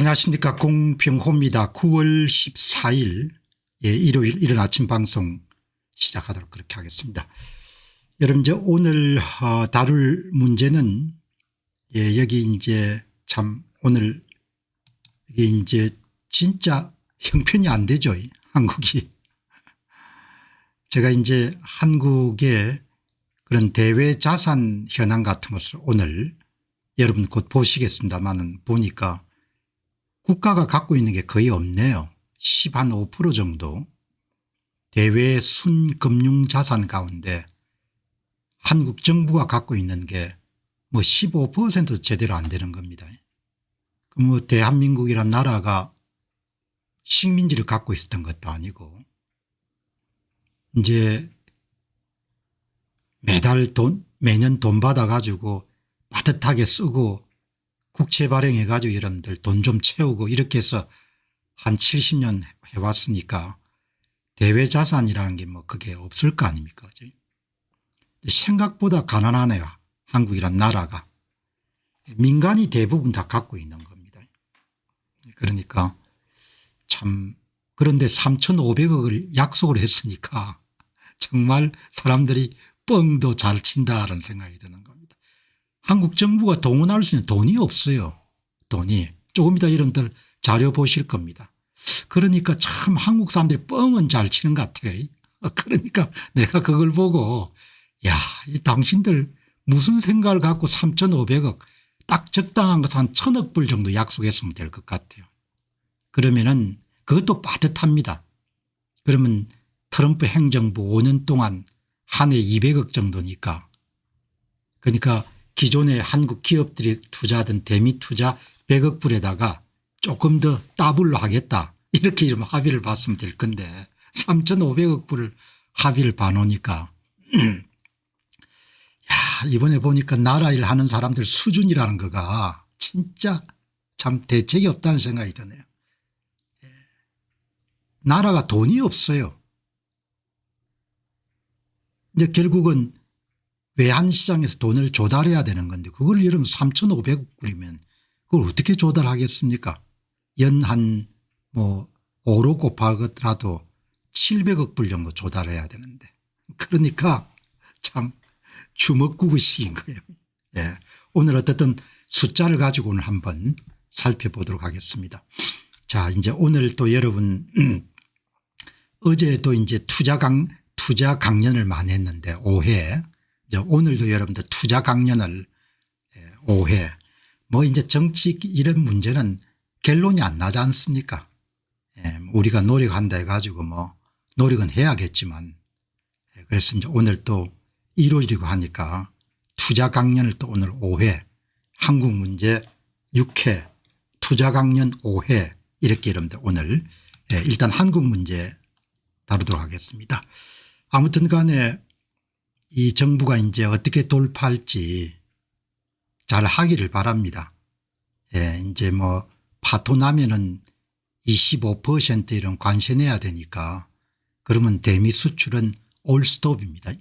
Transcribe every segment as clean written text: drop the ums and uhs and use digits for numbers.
안녕하십니까. 공병호입니다. 9월 14일 일요일 이른 아침 방송 시작하도록 그렇게 하겠습니다. 여러분 이제 오늘 다룰 문제는 여기 이제 참 오늘 이게 이제 진짜 형편이 안 되죠. 한국이. 제가 이제 한국의 그런 대외 자산 현황 같은 것을 오늘 여러분 곧 보시겠습니다만은 보니까 국가가 갖고 있는 게 거의 없네요. 15% 정도 대외 순금융자산 가운데 한국 정부가 갖고 있는 게 뭐 15% 제대로 안 되는 겁니다. 그 뭐 대한민국이란 나라가 식민지를 갖고 있었던 것도 아니고 이제 매년 돈 받아 가지고 빠듯하게 쓰고 국채 발행해 가지고 여러분들 돈 좀 채우고 이렇게 해서 한 70년 해왔으니까 대외자산이라는 게 뭐 그게 없을 거 아닙니까? 생각보다 가난하네요. 한국이란 나라가. 민간이 대부분 다 갖고 있는 겁니다. 그러니까 참 그런데 3,500억을 약속을 했으니까 정말 사람들이 뻥도 잘 친다는 생각이 드는 겁니다. 한국 정부가 동원할 수 있는 돈이 없어요. 돈이. 조금 이따 여러분들 자료 보실 겁니다. 그러니까 참 한국 사람들이 뻥은 잘 치는 것 같아요. 그러니까 내가 그걸 보고 야, 이 당신들 무슨 생각을 갖고 3,500억 딱 적당한 것 한 1,000억 불 정도 약속했으면 될 것 같아요. 그러면은 그것도 빠듯합니다. 그러면 트럼프 행정부 5년 동안 한 해 200억 정도니까 그러니까 기존의 한국 기업들이 투자하던 대미 투자 100억 불에다가 조금 더 더블로 하겠다 이렇게 좀 합의를 봤으면 될 건데 3,500억 불을 합의를 봐놓으니까 야, 이번에 보니까 나라 일 하는 사람들 수준이라는 거가 진짜 참 대책이 없다는 생각이 드네요. 나라가 돈이 없어요. 이제 결국은 외환시장에서 돈을 조달해야 되는 건데 그걸 여러분 3,500억 불이면 그걸 어떻게 조달하겠습니까? 연 한 뭐 5로 곱하더라도 700억 불 정도 조달해야 되는데 그러니까 참 주먹구구식인 거예요. 예. 오늘 어쨌든 숫자를 가지고 오늘 한번 살펴보도록 하겠습니다. 자, 이제 오늘 또 여러분 어제도 이제 투자 강연을 많이 했는데 5회 이제 오늘도 여러분들 투자 강연을 5회 뭐 이제 정치 이런 문제는 결론이 안 나지 않습니까? 예, 우리가 노력한다 해가지고 뭐 노력은 해야겠지만 그래서 이제 오늘 또 일요일이고 하니까 투자 강연을 또 오늘 5회 한국 문제 6회 투자 강연 5회 이렇게 여러분들 오늘 일단 한국 문제 다루도록 하겠습니다. 아무튼 간에 이 정부가 이제 어떻게 돌파할지 잘 하기를 바랍니다. 예, 이제 뭐 파토 나면은 25% 이런 관세 내야 되니까 그러면 대미 수출은 올스톱입니다.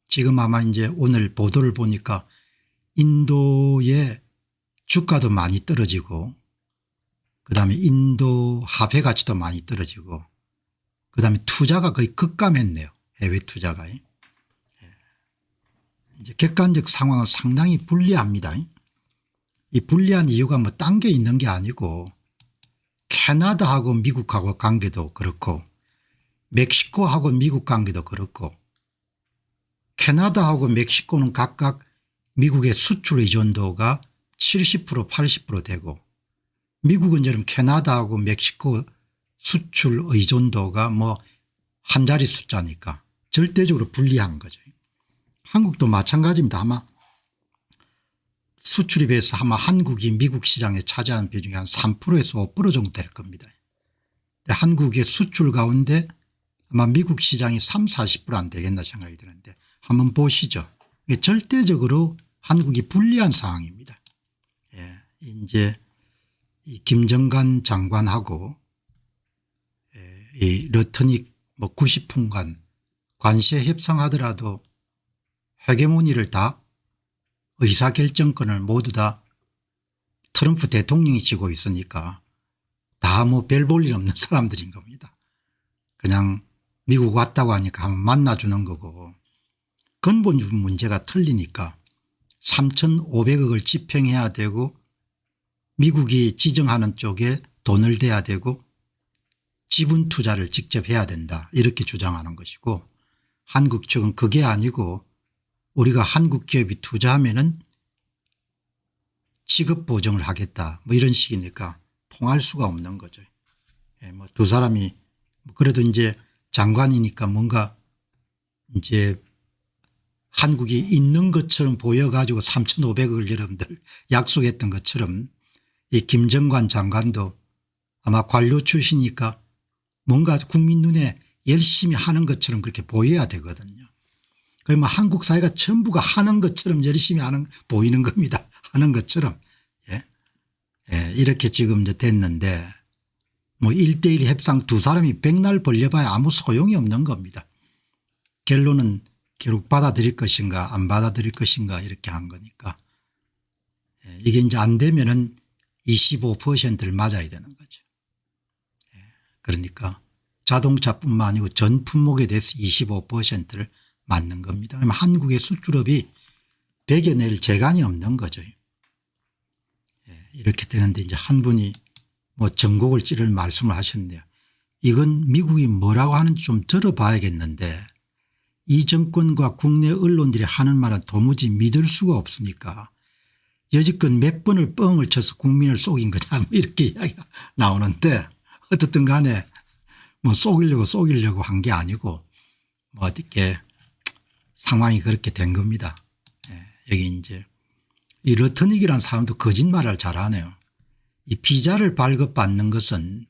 지금 아마 이제 오늘 보도를 보니까 인도의 주가도 많이 떨어지고 그다음에 인도 화폐 가치도 많이 떨어지고 그다음에 투자가 거의 급감했네요. 해외 투자가. 이제 객관적 상황은 상당히 불리합니다. 이 불리한 이유가 뭐 딴 게 있는 게 아니고 캐나다하고 미국하고 관계도 그렇고 멕시코하고 미국 관계도 그렇고 캐나다하고 멕시코는 각각 미국의 수출 의존도가 70% 80% 되고 미국은 여러분 캐나다하고 멕시코 수출 의존도가 뭐 한 자리 숫자니까 절대적으로 불리한 거죠. 한국도 마찬가지입니다. 아마 수출에 비해서 아마 한국이 미국 시장에 차지하는 비중이 한 3%에서 5% 정도 될 겁니다. 한국의 수출 가운데 아마 미국 시장이 30~40% 안 되겠나 생각이 드는데 한번 보시죠. 이게 절대적으로 한국이 불리한 상황입니다. 예, 이제 이 김정관 장관하고 이 러트닉 뭐 90분간 관세 협상하더라도 헤게모니를 다 의사결정권을 모두 다 트럼프 대통령이 지고 있으니까 다 뭐 별 볼 일 없는 사람들인 겁니다. 그냥 미국 왔다고 하니까 한번 만나주는 거고, 근본적인 문제가 틀리니까 3,500억을 집행해야 되고 미국이 지정하는 쪽에 돈을 대야 되고 지분 투자를 직접 해야 된다, 이렇게 주장하는 것이고, 한국 측은 그게 아니고 우리가 한국 기업이 투자하면은 직업 보정을 하겠다, 뭐 이런 식이니까 통할 수가 없는 거죠. 예, 뭐 두 사람이 그래도 이제 장관이니까 뭔가 이제 한국이 있는 것처럼 보여가지고 3,500억을 여러분들 약속했던 것처럼 이 김정관 장관도 아마 관료 출신이니까 뭔가 국민 눈에 열심히 하는 것처럼 그렇게 보여야 되거든요. 그러면 한국 사회가 전부가 하는 것처럼 열심히 보이는 겁니다. 하는 것처럼. 예. 예, 이렇게 지금 이제 됐는데 뭐 1:1 협상 두 사람이 백날 벌려봐야 아무 소용이 없는 겁니다. 결론은 결국 받아들일 것인가 안 받아들일 것인가 이렇게 한 거니까. 예, 이게 이제 안 되면은 25%를 맞아야 되는 거죠. 예, 그러니까 자동차뿐만 아니고 전 품목에 대해서 25%를 맞는 겁니다. 그러면 한국의 수출업이 배겨낼 재간이 없는 거죠. 예, 이렇게 되는데 이제 한 분이 뭐 전곡을 찌를 말씀을 하셨네요. 이건 미국이 뭐라고 하는지 좀 들어봐야겠는데 이 정권과 국내 언론들이 하는 말은 도무지 믿을 수가 없으니까 여지껏 몇 번을 뻥을 쳐서 국민을 속인 거냐, 뭐 이렇게 이야기가 나오는데, 어떻든 간에 뭐 속이려고 한 게 아니고 뭐 어떻게 상황이 그렇게 된 겁니다. 예, 여기 이제 이 러트닉이라는 사람도 거짓말을 잘하네요. 이 비자를 발급받는 것은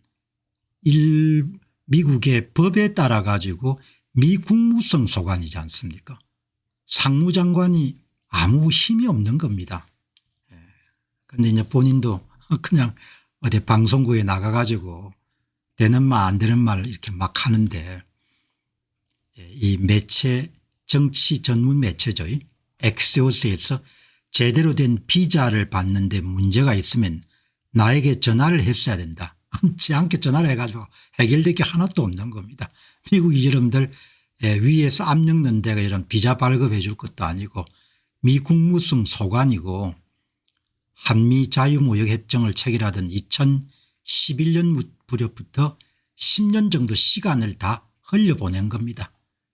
미국의 법에 따라 가지고 미국무성 소관이지 않습니까? 상무장관이 아무 힘이 없는 겁니다. 그런데 이제 본인도 그냥 어디 방송국에 나가 가지고 되는 말 안 되는 말 이렇게 막 하는데, 이 매체 정치 전문 매체죠. 엑시오스에서 제대로 된 비자를 받는데 문제가 있으면 나에게 전화를 했어야 된다. 않지 않게 전화를 해가지고 해결될 게 하나도 없는 겁니다. 미국이 여러분들 위에서 압력 넣는 데가 이런 비자 발급해 줄 것도 아니고 미국무성 소관이고, 한미 자유무역협정을 체결하던 2011년 무렵부터 10년 정도 시간을 다 흘려보낸 겁니다.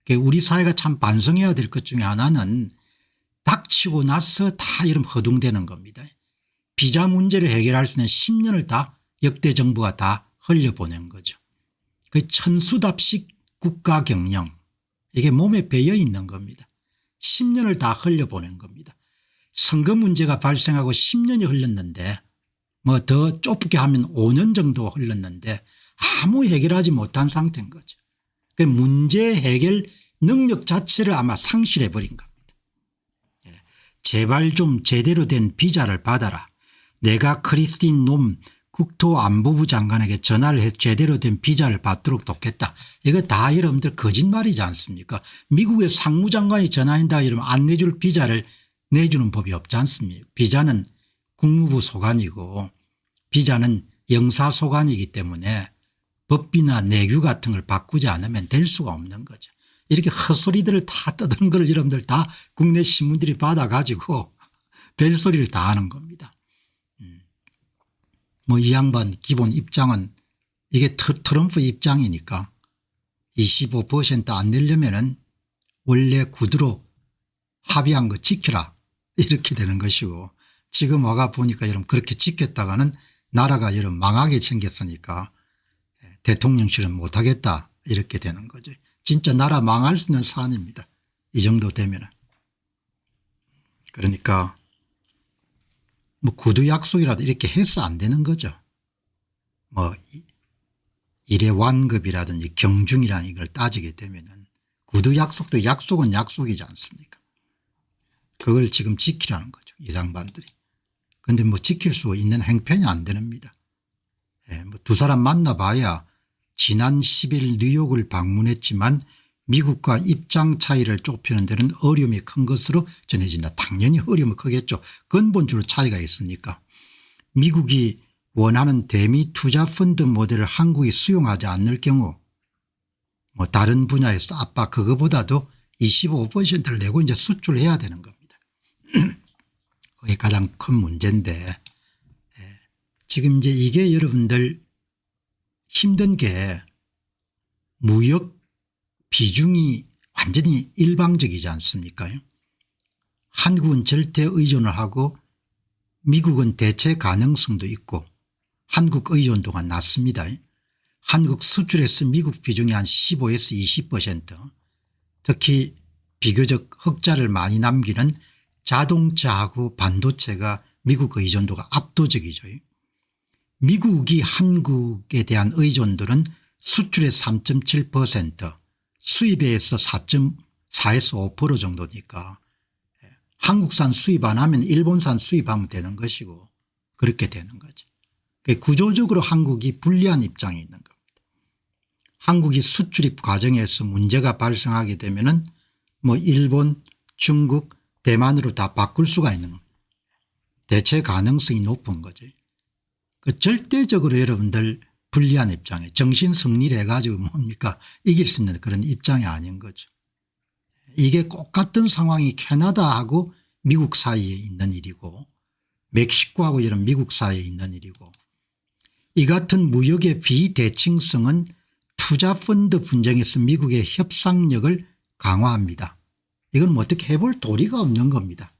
우리 사회가 참 반성해야 될 것 중에 하나는 닥치고 나서 다 이런 허둥대는 겁니다. 비자 문제를 해결할 수 있는 10년을 다 역대 정부가 다 흘려보낸 거죠. 그 천수답식 국가 경영, 이게 몸에 배어 있는 겁니다. 10년을 다 흘려보낸 겁니다. 선거 문제가 발생하고 10년이 흘렀는데, 뭐 더 좁게 하면 5년 정도 흘렀는데 아무 해결하지 못한 상태인 거죠. 그 문제 해결 능력 자체를 아마 상실해 버린 겁니다. 제발 좀 제대로 된 비자를 받아라. 내가 크리스틴 놈 국토안보부 장관에게 전화를 해서 제대로 된 비자를 받도록 돕겠다. 이거 다 여러분들 거짓말이지 않습니까? 미국의 상무장관이 전화한다 이러면 안 내줄 비자를 내주는 법이 없지 않습니까? 비자는 국무부 소관이고 비자는 영사소관이기 때문에 법비나 내규 같은 걸 바꾸지 않으면 될 수가 없는 거죠. 이렇게 헛소리들을 다 떠드는 걸 여러분들 다 국내 신문들이 받아가지고 별소리를 다 하는 겁니다. 뭐 이 양반 기본 입장은 이게 트럼프 입장이니까 25% 안 내려면은 원래 구두로 합의한 거 지켜라 이렇게 되는 것이고, 지금 와가 보니까 여러분 그렇게 지켰다가는 나라가 여러분 망하게 생겼으니까 대통령실은 못하겠다 이렇게 되는 거죠. 진짜 나라 망할 수 있는 사안입니다. 이 정도 되면은. 그러니까 뭐 구두 약속이라도 이렇게 해서 안 되는 거죠. 뭐 일의 완급이라든지 경중이라는 이걸 따지게 되면은 구두 약속도 약속은 약속이지 않습니까? 그걸 지금 지키라는 거죠. 이 양반들이. 그런데 뭐 지킬 수 있는 행편이 안 됩니다. 뭐 두 사람 만나봐야 지난 10일 뉴욕을 방문했지만 미국과 입장 차이를 좁히는 데는 어려움이 큰 것으로 전해진다. 당연히 어려움이 크겠죠. 근본적으로 차이가 있으니까. 미국이 원하는 대미 투자펀드 모델을 한국이 수용하지 않을 경우 뭐 다른 분야에서 압박 그거보다도 25%를 내고 이제 수출해야 되는 겁니다. 그게 가장 큰 문제인데 지금 이제 이게 여러분들 힘든 게 무역 비중이 완전히 일방적이지 않습니까? 한국은 절대 의존을 하고 미국은 대체 가능성도 있고 한국 의존도가 낮습니다. 한국 수출에서 미국 비중이 한 15에서 20%, 특히 비교적 흑자를 많이 남기는 자동차하고 반도체가 미국 의존도가 압도적이죠. 미국이 한국에 대한 의존도는 수출의 3.7%, 수입에서 4.4에서 5% 정도니까 한국산 수입 안 하면 일본산 수입하면 되는 것이고 그렇게 되는 거죠. 구조적으로 한국이 불리한 입장에 있는 겁니다. 한국이 수출입 과정에서 문제가 발생하게 되면은 뭐 일본, 중국, 대만으로 다 바꿀 수가 있는 겁니다. 대체 가능성이 높은 거죠. 절대적으로 여러분들 불리한 입장에 정신 승리를 해가지고 뭡니까 이길 수 있는 그런 입장이 아닌 거죠. 이게 똑같은 상황이 캐나다하고 미국 사이에 있는 일이고 멕시코하고 이런 미국 사이에 있는 일이고 이 같은 무역의 비대칭성은 투자펀드 분쟁에서 미국의 협상력을 강화합니다. 이건 뭐 어떻게 해볼 도리가 없는 겁니다.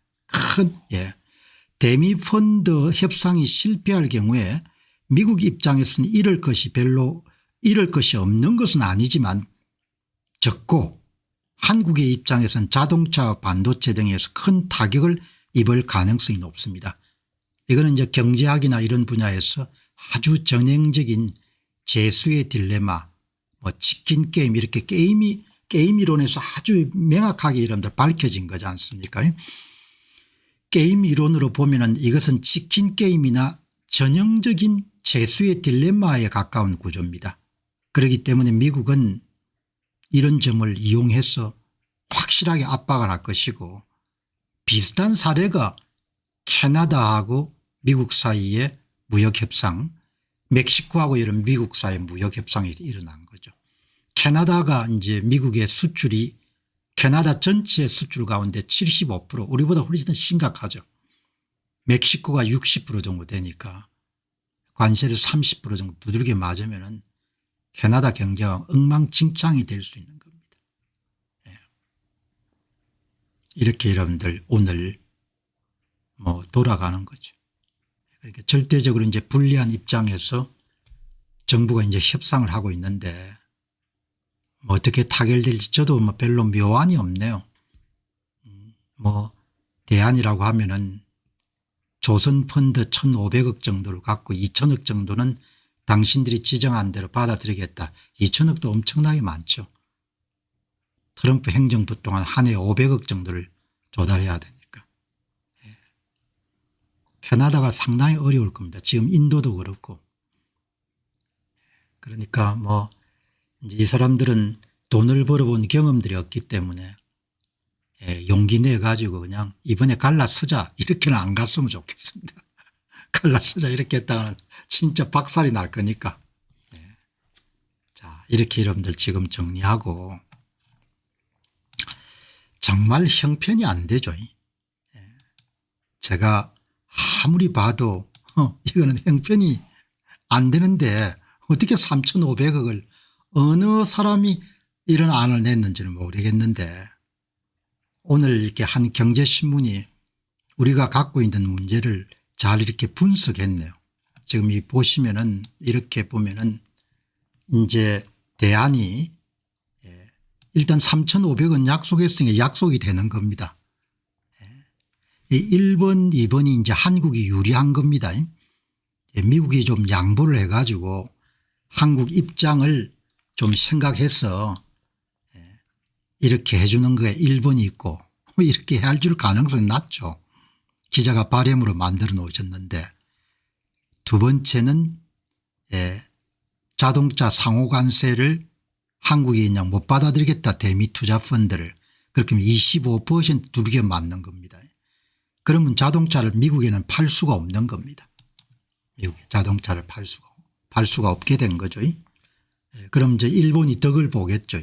대미펀드 협상이 실패할 경우에 미국 입장에서는 잃을 것이 없는 것은 아니지만 적고 한국의 입장에서는 자동차와 반도체 등에서 큰 타격을 입을 가능성이 높습니다. 이거는 이제 경제학이나 이런 분야에서 아주 전형적인 재수의 딜레마, 뭐 치킨 게임 이렇게 게임 이론에서 아주 명확하게 여러분들 밝혀진 거지 않습니까? 게임 이론으로 보면은 이것은 치킨 게임이나 전형적인 재수의 딜레마에 가까운 구조입니다. 그렇기 때문에 미국은 이런 점을 이용해서 확실하게 압박을 할 것이고 비슷한 사례가 캐나다하고 미국 사이의 무역협상, 멕시코하고 이런 미국 사이의 무역협상이 일어난 거죠. 캐나다가 이제 미국의 수출이 캐나다 전체 수출 가운데 75% 우리보다 훨씬 심각하죠. 멕시코가 60% 정도 되니까 관세를 30% 정도 두들겨 맞으면은 캐나다 경제가 엉망진창이 될 수 있는 겁니다. 이렇게 여러분들 오늘 뭐 돌아가는 거죠. 그러니까 절대적으로 이제 불리한 입장에서 정부가 이제 협상을 하고 있는데 뭐 어떻게 타결될지 저도 뭐 별로 묘안이 없네요. 뭐 대안이라고 하면은 조선펀드 1,500억 정도를 갖고 2,000억 정도는 당신들이 지정한 대로 받아들이겠다. 2,000억도 엄청나게 많죠. 트럼프 행정부 동안 한 해 500억 정도를 조달해야 되니까. 캐나다가 상당히 어려울 겁니다. 지금 인도도 그렇고. 그러니까 뭐 이제 이 사람들은 돈을 벌어본 경험들이 없기 때문에 용기 내 가지고 그냥 이번에 갈라서자 이렇게는 안 갔으면 좋겠습니다. 갈라서자 이렇게 했다가는 진짜 박살이 날 거니까. 자, 이렇게 여러분들 지금 정리하고 정말 형편이 안 되죠. 제가 아무리 봐도 이거는 형편이 안 되는데 어떻게 3,500억을 어느 사람이 이런 안을 냈는지는 모르겠는데 오늘 이렇게 한 경제신문이 우리가 갖고 있는 문제를 잘 이렇게 분석했네요. 지금 이 보시면은 이렇게 보면은 이제 대안이 일단 3,500원 약속했으니까 약속이 되는 겁니다. 1번 2번이 이제 한국이 유리한 겁니다. 미국이 좀 양보를 해 가지고 한국 입장을 좀 생각해서 이렇게 해 주는 거에 1번이 있고 이렇게 할 줄 가능성이 낮죠. 기자가 바램으로 만들어 놓으셨는데 두 번째는 자동차 상호관세를 한국이 그냥 못 받아들이겠다. 대미투자펀드를. 그렇게 하면 25% 두르게 맞는 겁니다. 그러면 자동차를 미국에는 팔 수가 없는 겁니다. 미국의 자동차를 팔 수가 없게 된 거죠. 그럼 이제 일본이 덕을 보겠죠.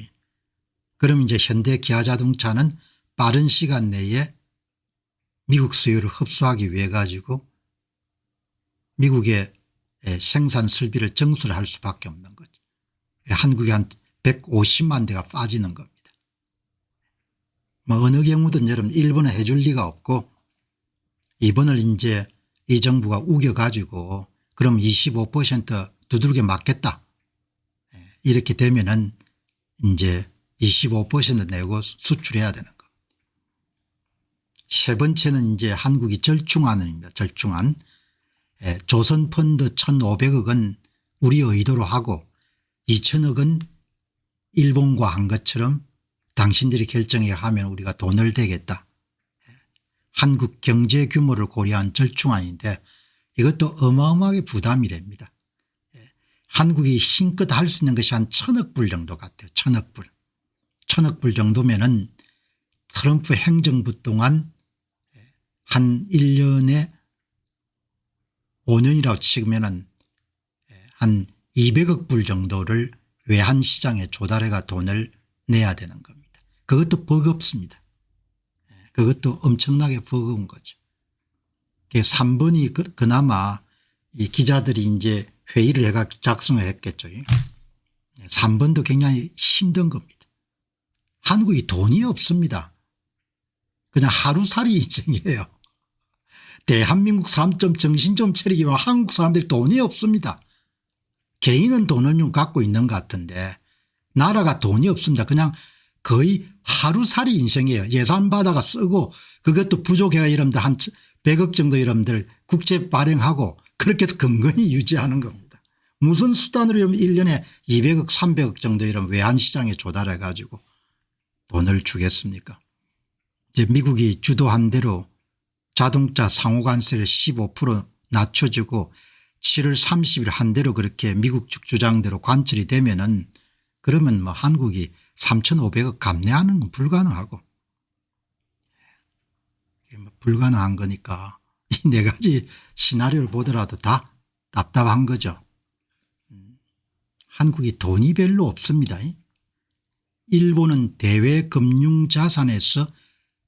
그럼 이제 현대 기아 자동차는 빠른 시간 내에 미국 수요를 흡수하기 위해 가지고 미국의 생산 설비를 증설할 수밖에 없는 거죠. 한국에 한 150만 대가 빠지는 겁니다. 뭐 어느 경우든 여러분 일본에 해줄 리가 없고 이번을 이제 이 정부가 우겨 가지고 그럼 25% 두들겨 맞겠다. 이렇게 되면은 이제 25% 내고 수출해야 되는 거. 세 번째는 이제 한국이 절충안입니다. 절충안. 조선펀드 1,500억은 우리 의도로 하고 2,000억은 일본과 한 것처럼 당신들이 결정해 하면 우리가 돈을 대겠다. 한국 경제 규모를 고려한 절충안인데 이것도 어마어마하게 부담이 됩니다. 한국이 힘껏 할 수 있는 것이 한 1,000억 불 정도 같아요. 1,000억 불. 1,000억 불 정도면은 트럼프 행정부 동안 한 1년에 5년이라고 치면은 한 200억 불 정도를 외환시장에 조달해가 돈을 내야 되는 겁니다. 그것도 버겁습니다. 그것도 엄청나게 버거운 거죠. 3번이 그나마 이 기자들이 이제 회의를 해가 작성을 했겠죠. 3번도 굉장히 힘든 겁니다. 한국이 돈이 없습니다. 그냥 하루살이 인생이에요. 대한민국 사람 좀 정신 좀 차리기만 한국 사람들이 돈이 없습니다. 개인은 돈을 좀 갖고 있는 것 같은데 나라가 돈이 없습니다. 그냥 거의 하루살이 인생이에요. 예산 받아가 쓰고 그것도 부족해가 여러분들 한 100억 정도 여러분들 국채 발행하고 그렇게 해서 건건히 유지하는 겁니다. 무슨 수단으로 여러분 1년에 200억 300억 정도 이런 외환시장에 조달해 가지고 돈을 주겠습니까? 이제 미국이 주도한 대로 자동차 상호관세를 15% 낮춰주고 7월 30일 한 대로 그렇게 미국 측 주장대로 관철이 되면은 그러면 뭐 한국이 3,500억 감내하는 건 불가능하고 불가능한 거니까 이 네 가지 시나리오를 보더라도 다 답답한 거죠. 한국이 돈이 별로 없습니다. 일본은 대외금융자산에서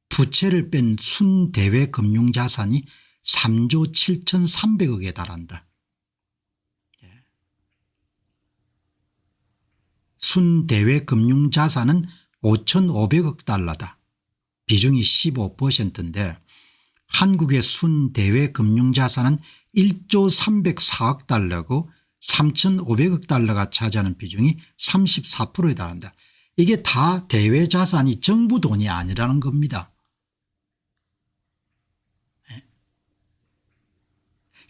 부채를 뺀 순대외금융자산이 3조 7,300억에 달한다. 순대외금융자산은 5,500억 달러다. 비중이 15%인데 한국의 순대외금융자산은 1조 304억 달러고 3,500억 달러가 차지하는 비중이 34%에 달한다. 이게 다 대외자산이 정부 돈이 아니라는 겁니다.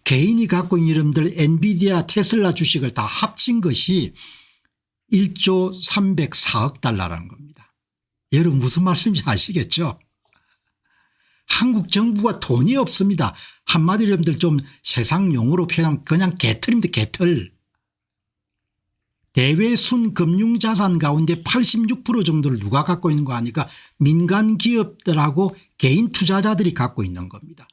개인이 갖고 있는 여러분들 엔비디아 테슬라 주식을 다 합친 것이 1조 304억 달러라는 겁니다. 여러분 무슨 말씀인지 아시겠죠? 한국 정부가 돈이 없습니다. 한마디로 여러분들 좀 세상 용어로 표현하면 그냥 개털입니다. 개털. 대외 순금융자산 가운데 86% 정도를 누가 갖고 있는 거 아니까 민간 기업들하고 개인 투자자들이 갖고 있는 겁니다.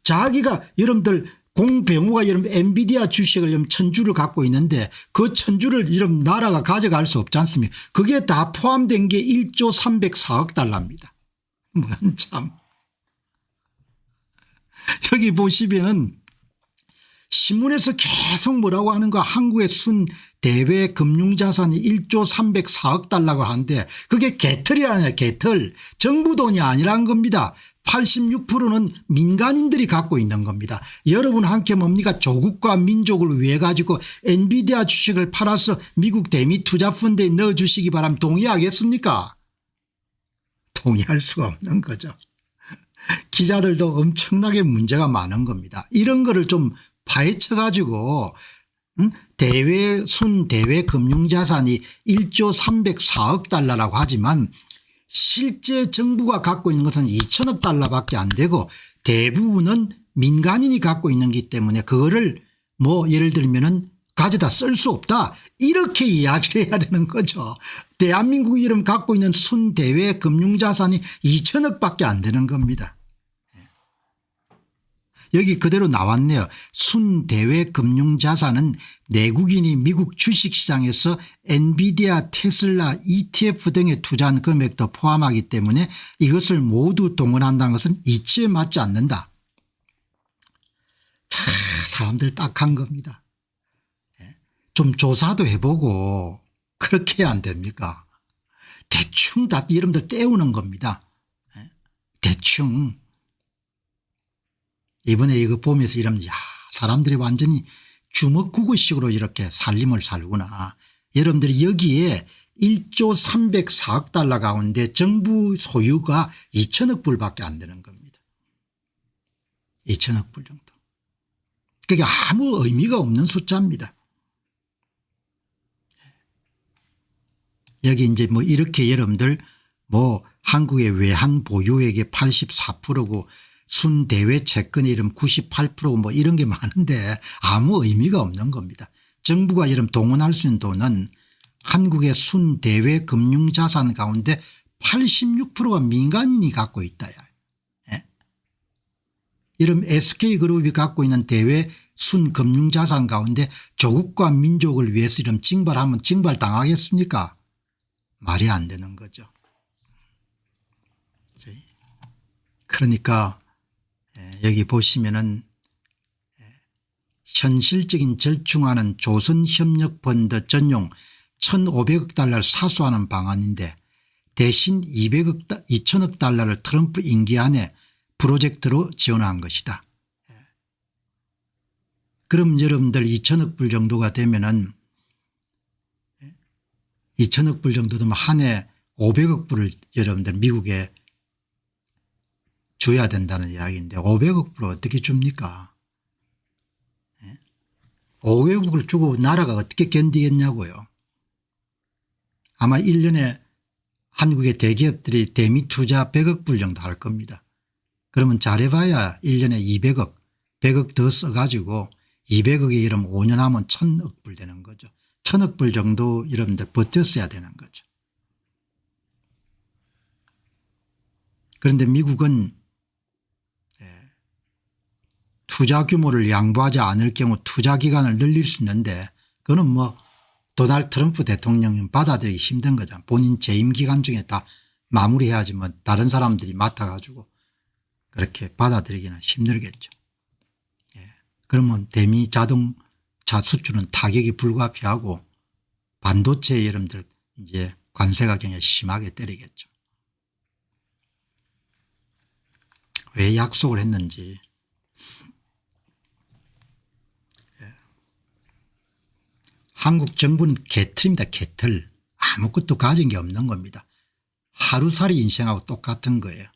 자기가 여러분들 공병호가 여러분 엔비디아 주식을 여러분 1,000주를 갖고 있는데 그 1,000주를 여러분 나라가 가져갈 수 없지 않습니까? 그게 다 포함된 게 1조 304억 달러입니다. 참. 여기 보시면은 신문에서 계속 뭐라고 하는 거 한국의 순 대외 금융자산이 1조 304억 달러고 하는데 그게 개털이라네요. 개털. 정부 돈이 아니라는 겁니다. 86%는 민간인들이 갖고 있는 겁니다. 여러분 함께 뭡니까? 조국과 민족을 위해 가지고 엔비디아 주식을 팔아서 미국 대미 투자펀드에 넣어주시기 바라면 동의하겠습니까? 동의할 수가 없는 거죠. 기자들도 엄청나게 문제가 많은 겁니다. 이런 거를 좀 파헤쳐 가지고 순대외 금융자산이 1조 304억 달러라고 하지만 실제 정부가 갖고 있는 것은 2천억 달러밖에 안 되고 대부분은 민간인이 갖고 있는 거기 때문에 그거를 뭐 예를 들면은 가져다 쓸 수 없다 이렇게 이야기를 해야 되는 거죠. 대한민국이 이름 갖고 있는 순대외 금융자산이 2천억밖에 안 되는 겁니다. 여기 그대로 나왔네요. 순대외 금융자산은 내국인이 미국 주식시장에서 엔비디아, 테슬라, ETF 등에 투자한 금액도 포함하기 때문에 이것을 모두 동원한다는 것은 이치에 맞지 않는다. 자, 사람들 딱한 겁니다. 좀 조사도 해보고 그렇게 해야 안 됩니까? 대충 다 여러분들 떼우는 겁니다. 대충. 이번에 이거 보면서 이러면 야, 사람들이 완전히 주먹구구식으로 이렇게 살림을 살구나. 여러분들이 여기에 1조 304억 달러 가운데 정부 소유가 2천억 불밖에 안 되는 겁니다. 2천억 불 정도. 그게 아무 의미가 없는 숫자입니다. 여기 이제 뭐 이렇게 여러분들 뭐 한국의 외환 보유액의 84%고 순대외 채권의 이름 98%고 뭐 이런 게 많은데 아무 의미가 없는 겁니다. 정부가 이름 동원할 수 있는 돈은 한국의 순대외 금융자산 가운데 86%가 민간인이 갖고 있다야. 예? 이런 SK그룹이 갖고 있는 대외 순금융자산 가운데 조국과 민족을 위해서 이런 징발하면 징발당하겠습니까? 말이 안 되는 거죠. 그러니까 여기 보시면은 현실적인 절충안은 조선협력펀드 전용 1,500억 달러를 사수하는 방안인데 대신 2,000억 달러를 트럼프 임기 안에 프로젝트로 지원한 것이다. 그럼 여러분들 2,000억 불 정도가 되면은 2,000억 불 정도 되면 한 해 500억 불을 여러분들 미국에 줘야 된다는 이야기인데 500억 불을 어떻게 줍니까? 500억을 주고 나라가 어떻게 견디겠냐고요. 아마 1년에 한국의 대기업들이 대미 투자 100억 불 정도 할 겁니다. 그러면 잘해봐야 1년에 200억 100억 더 써가지고 200억에 이러면 5년 하면 1,000억 불 되는 거죠. 1,000억 불 정도 여러분들 버텼어야 되는 거죠. 그런데 미국은 투자 규모를 양보하지 않을 경우 투자 기간을 늘릴 수 있는데 그거는 뭐 도널드 트럼프 대통령은 받아들이기 힘든 거죠. 본인 재임 기간 중에 다 마무리해야지 뭐 다른 사람들이 맡아가지고 그렇게 받아들이기는 힘들겠죠. 그러면 대미 자동차 수출은 타격이 불가피하고 반도체 여러분들 이제 관세가 굉장히 심하게 때리겠죠. 왜 약속을 했는지. 한국 정부는 개틀입니다. 개틀. 아무것도 가진 게 없는 겁니다. 하루살이 인생하고 똑같은 거예요.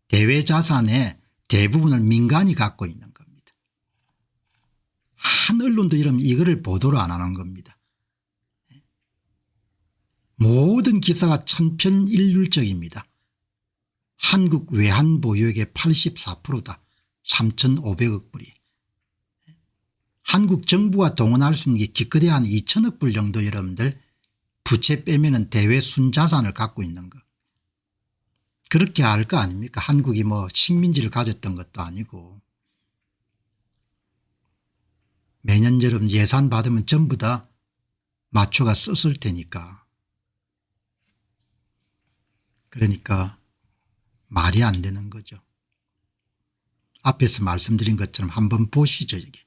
대외 자산의 대부분을 민간이 갖고 있는 겁니다. 한 언론도 이러면 이거를 보도를 안 하는 겁니다. 모든 기사가 천편일률적입니다. 한국 외환 보유액의 84%다. 3,500억 불이. 한국 정부가 동원할 수 있는 게 기껏해 한 2,000억 불 정도 여러분들 부채 빼면은 대외 순자산을 갖고 있는 거. 그렇게 할 거 아닙니까? 한국이 뭐 식민지를 가졌던 것도 아니고. 매년 여러분 예산 받으면 전부 다 맞춰가 썼을 테니까. 그러니까 말이 안 되는 거죠. 앞에서 말씀드린 것처럼 한번 보시죠. 여기.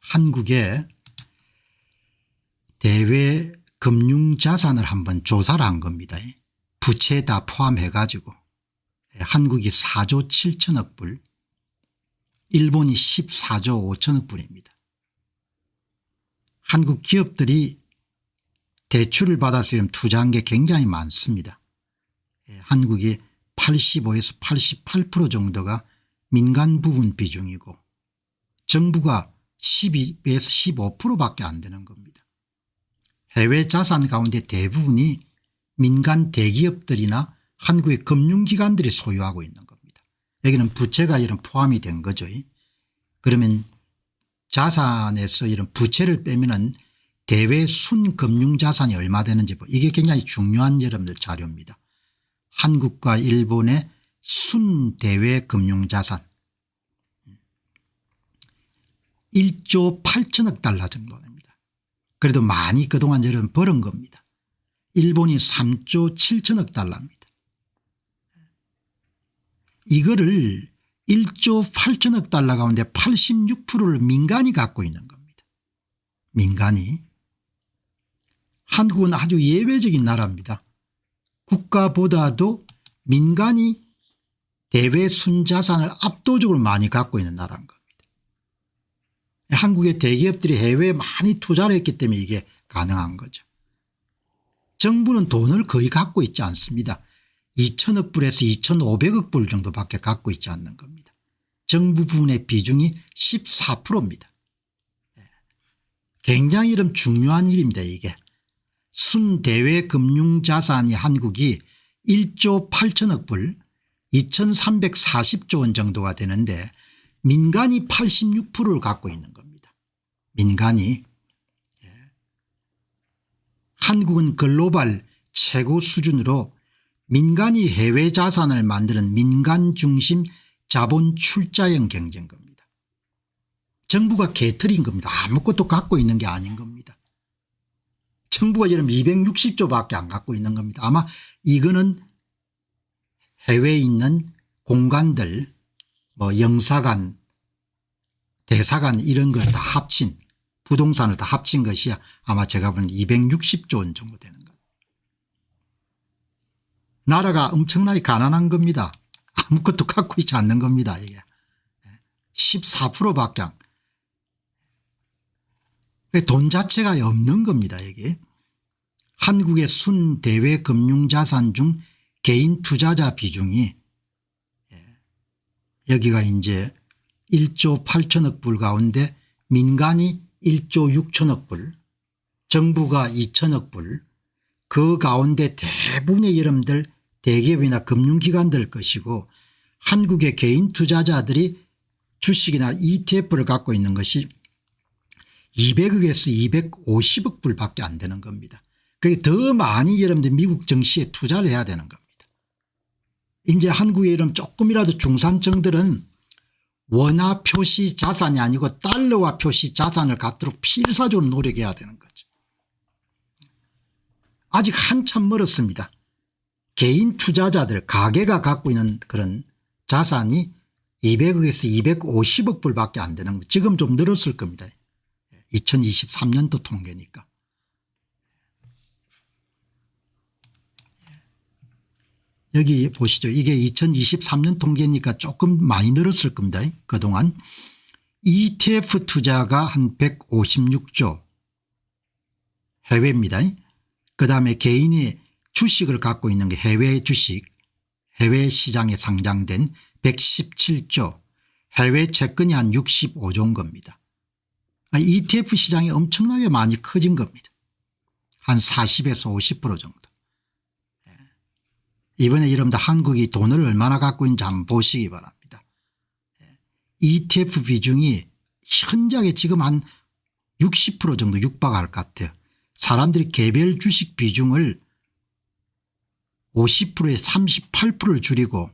한국의 대외 금융자산을 한번 조사를 한 겁니다. 부채 다 포함해 가지고 한국이 4조 7천억 불, 일본이 14조 5천억 불입니다. 한국 기업들이 대출을 받아서 투자한 게 굉장히 많습니다. 한국이 85에서 88% 정도가 민간 부분 비중이고 정부가 12에서 15%밖에 안 되는 겁니다. 해외 자산 가운데 대부분이 민간 대기업들이나 한국의 금융기관들이 소유하고 있는 겁니다. 여기는 부채가 이런 포함이 된 거죠. 그러면 자산에서 이런 부채를 빼면은 대외 순금융자산이 얼마 되는지 이게 굉장히 중요한 여러분들 자료입니다. 한국과 일본의 순대외 금융자산. 1조 8천억 달러 정도 됩니다. 그래도 많이 그동안 여러분 벌은 겁니다. 일본이 3조 7천억 달러입니다. 이거를 1조 8천억 달러 가운데 86%를 민간이 갖고 있는 겁니다. 민간이. 한국은 아주 예외적인 나라입니다. 국가보다도 민간이 대외 순자산을 압도적으로 많이 갖고 있는 나라인 겁니다. 한국의 대기업들이 해외에 많이 투자를 했기 때문에 이게 가능한 거죠. 정부는 돈을 거의 갖고 있지 않습니다. 2천억 불에서 2,500억 불 정도밖에 갖고 있지 않는 겁니다. 정부 부분의 비중이 14%입니다. 굉장히 이런 중요한 일입니다. 이게 순대외 금융자산이 한국이 1조 8천억 불 2340조 원 정도가 되는데 민간이 86%를 갖고 있는 겁니다. 민간이. 한국은 글로벌 최고 수준으로 민간이 해외 자산을 만드는 민간 중심 자본 출자형 경제인 겁니다. 정부가 개털인 겁니다. 아무것도 갖고 있는 게 아닌 겁니다. 정부가 지금 260조밖에 안 갖고 있는 겁니다. 아마 이거는 해외에 있는 공간들 뭐 영사관 대사관 이런 걸 다 합친 부동산을 다 합친 것이 아마 제가 보는 260조 원 정도 되는 겁니다. 나라가 엄청나게 가난한 겁니다. 아무것도 갖고 있지 않는 겁니다. 이게 14%밖에 돈 자체가 없는 겁니다. 이게 한국의 순대외 금융자산 중 개인 투자자 비중이 여기가 이제 1조 8천억 불 가운데 민간이 1조 6천억 불 정부가 2천억 불 그 가운데 대부분의 여러분들 대기업이나 금융기관들 것이고 한국의 개인 투자자들이 주식이나 ETF를 갖고 있는 것이 200억에서 250억 불밖에 안 되는 겁니다. 그게 더 많이 여러분들 미국 증시에 투자를 해야 되는 겁니다. 이제 한국의 이런 조금이라도 중산층들은 원화 표시 자산이 아니고 달러화 표시 자산을 갖도록 필사적으로 노력해야 되는 거죠. 아직 한참 멀었습니다. 개인 투자자들 가계가 갖고 있는 그런 자산이 200억에서 250억 불밖에 안 되는 거. 지금 좀 늘었을 겁니다. 2023년도 통계니까. 여기 보시죠. 이게 2023년 통계니까 조금 많이 늘었을 겁니다. 그동안 ETF 투자가 한 156조 해외입니다. 그다음에 개인이 주식을 갖고 있는 게 해외 주식 해외 시장에 상장된 117조 해외 채권이 한 65조인 겁니다. ETF 시장이 엄청나게 많이 커진 겁니다. 한 40에서 50% 정도. 이번에 여러분들 한국이 돈을 얼마나 갖고 있는지 한번 보시기 바랍니다. ETF 비중이 현저하게 지금 한 60% 정도 육박할 것 같아요. 사람들이 개별 주식 비중을 50%에 38%를 줄이고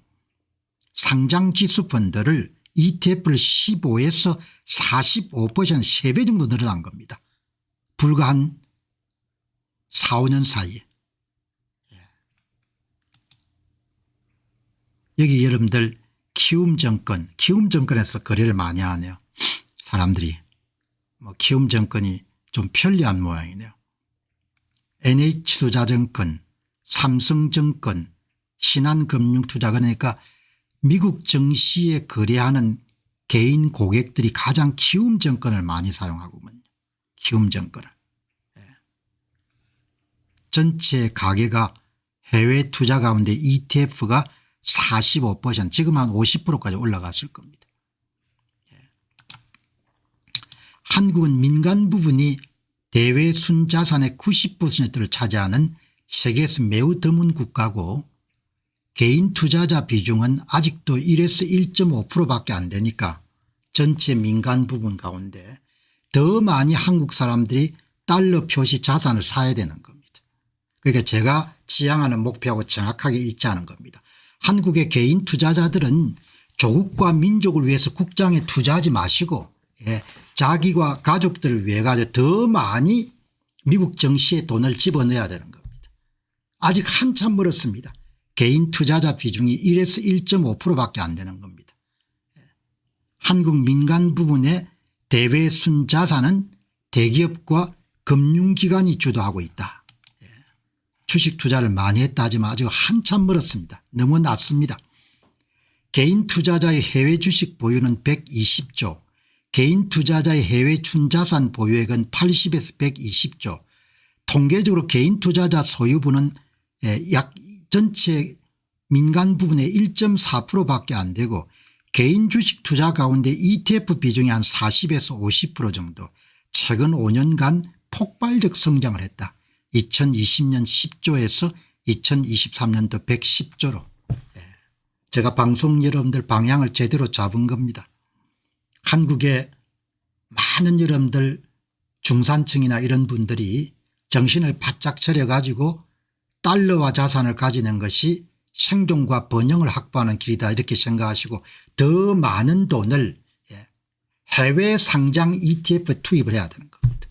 상장지수 펀드를 ETF를 15에서 45% 3배 정도 늘어난 겁니다. 불과 한 4, 5년 사이에. 여기 여러분들 키움증권에서 거래를 많이 하네요. 사람들이 뭐 키움증권이 좀 편리한 모양이네요. NH투자증권, 삼성증권, 신한금융투자 그러니까 미국 증시에 거래하는 개인 고객들이 가장 키움증권을 많이 사용하고만요. 키움증권을. 전체 가계가 해외 투자 가운데 ETF가 45% 지금 한 50%까지 올라갔을 겁니다. 한국은 민간 부분이 대외 순자산의 90%를 차지하는 세계에서 매우 드문 국가고 개인 투자자 비중은 아직도 1에서 1.5%밖에 안 되니까 전체 민간 부분 가운데 더 많이 한국 사람들이 달러 표시 자산을 사야 되는 겁니다. 그러니까 제가 지향하는 목표하고 정확하게 일치하는 겁니다. 한국의 개인 투자자들은 조국과 민족을 위해서 국장에 투자하지 마시고 예, 자기와 가족들을 위해 가지고 더 많이 미국 정시에 돈을 집어넣어야 되는 겁니다. 아직 한참 멀었습니다. 개인 투자자 비중이 1에서 1.5%밖에 안 되는 겁니다. 한국 민간 부분의 대외순 자산은 대기업과 금융기관이 주도하고 있다. 주식 투자를 많이 했다 하지만 아직 한참 멀었습니다. 너무 낮습니다. 개인 투자자의 해외 주식 보유는 120조, 개인 투자자의 해외 순자산 보유액은 80에서 120조, 통계적으로 개인 투자자 소유분은 약 전체 민간 부분의 1.4%밖에 안 되고 개인 주식 투자 가운데 ETF 비중이 한 40에서 50% 정도, 최근 5년간 폭발적 성장을 했다. 2020년 10조에서 2023년도 110조로. 제가 방송 여러분들 방향을 제대로 잡은 겁니다. 한국의 많은 여러분들 중산층이나 이런 분들이 정신을 바짝 차려 가지고 달러와 자산을 가지는 것이 생존과 번영을 확보하는 길이다 이렇게 생각하시고 더 많은 돈을 해외 상장 ETF에 투입을 해야 되는 겁니다.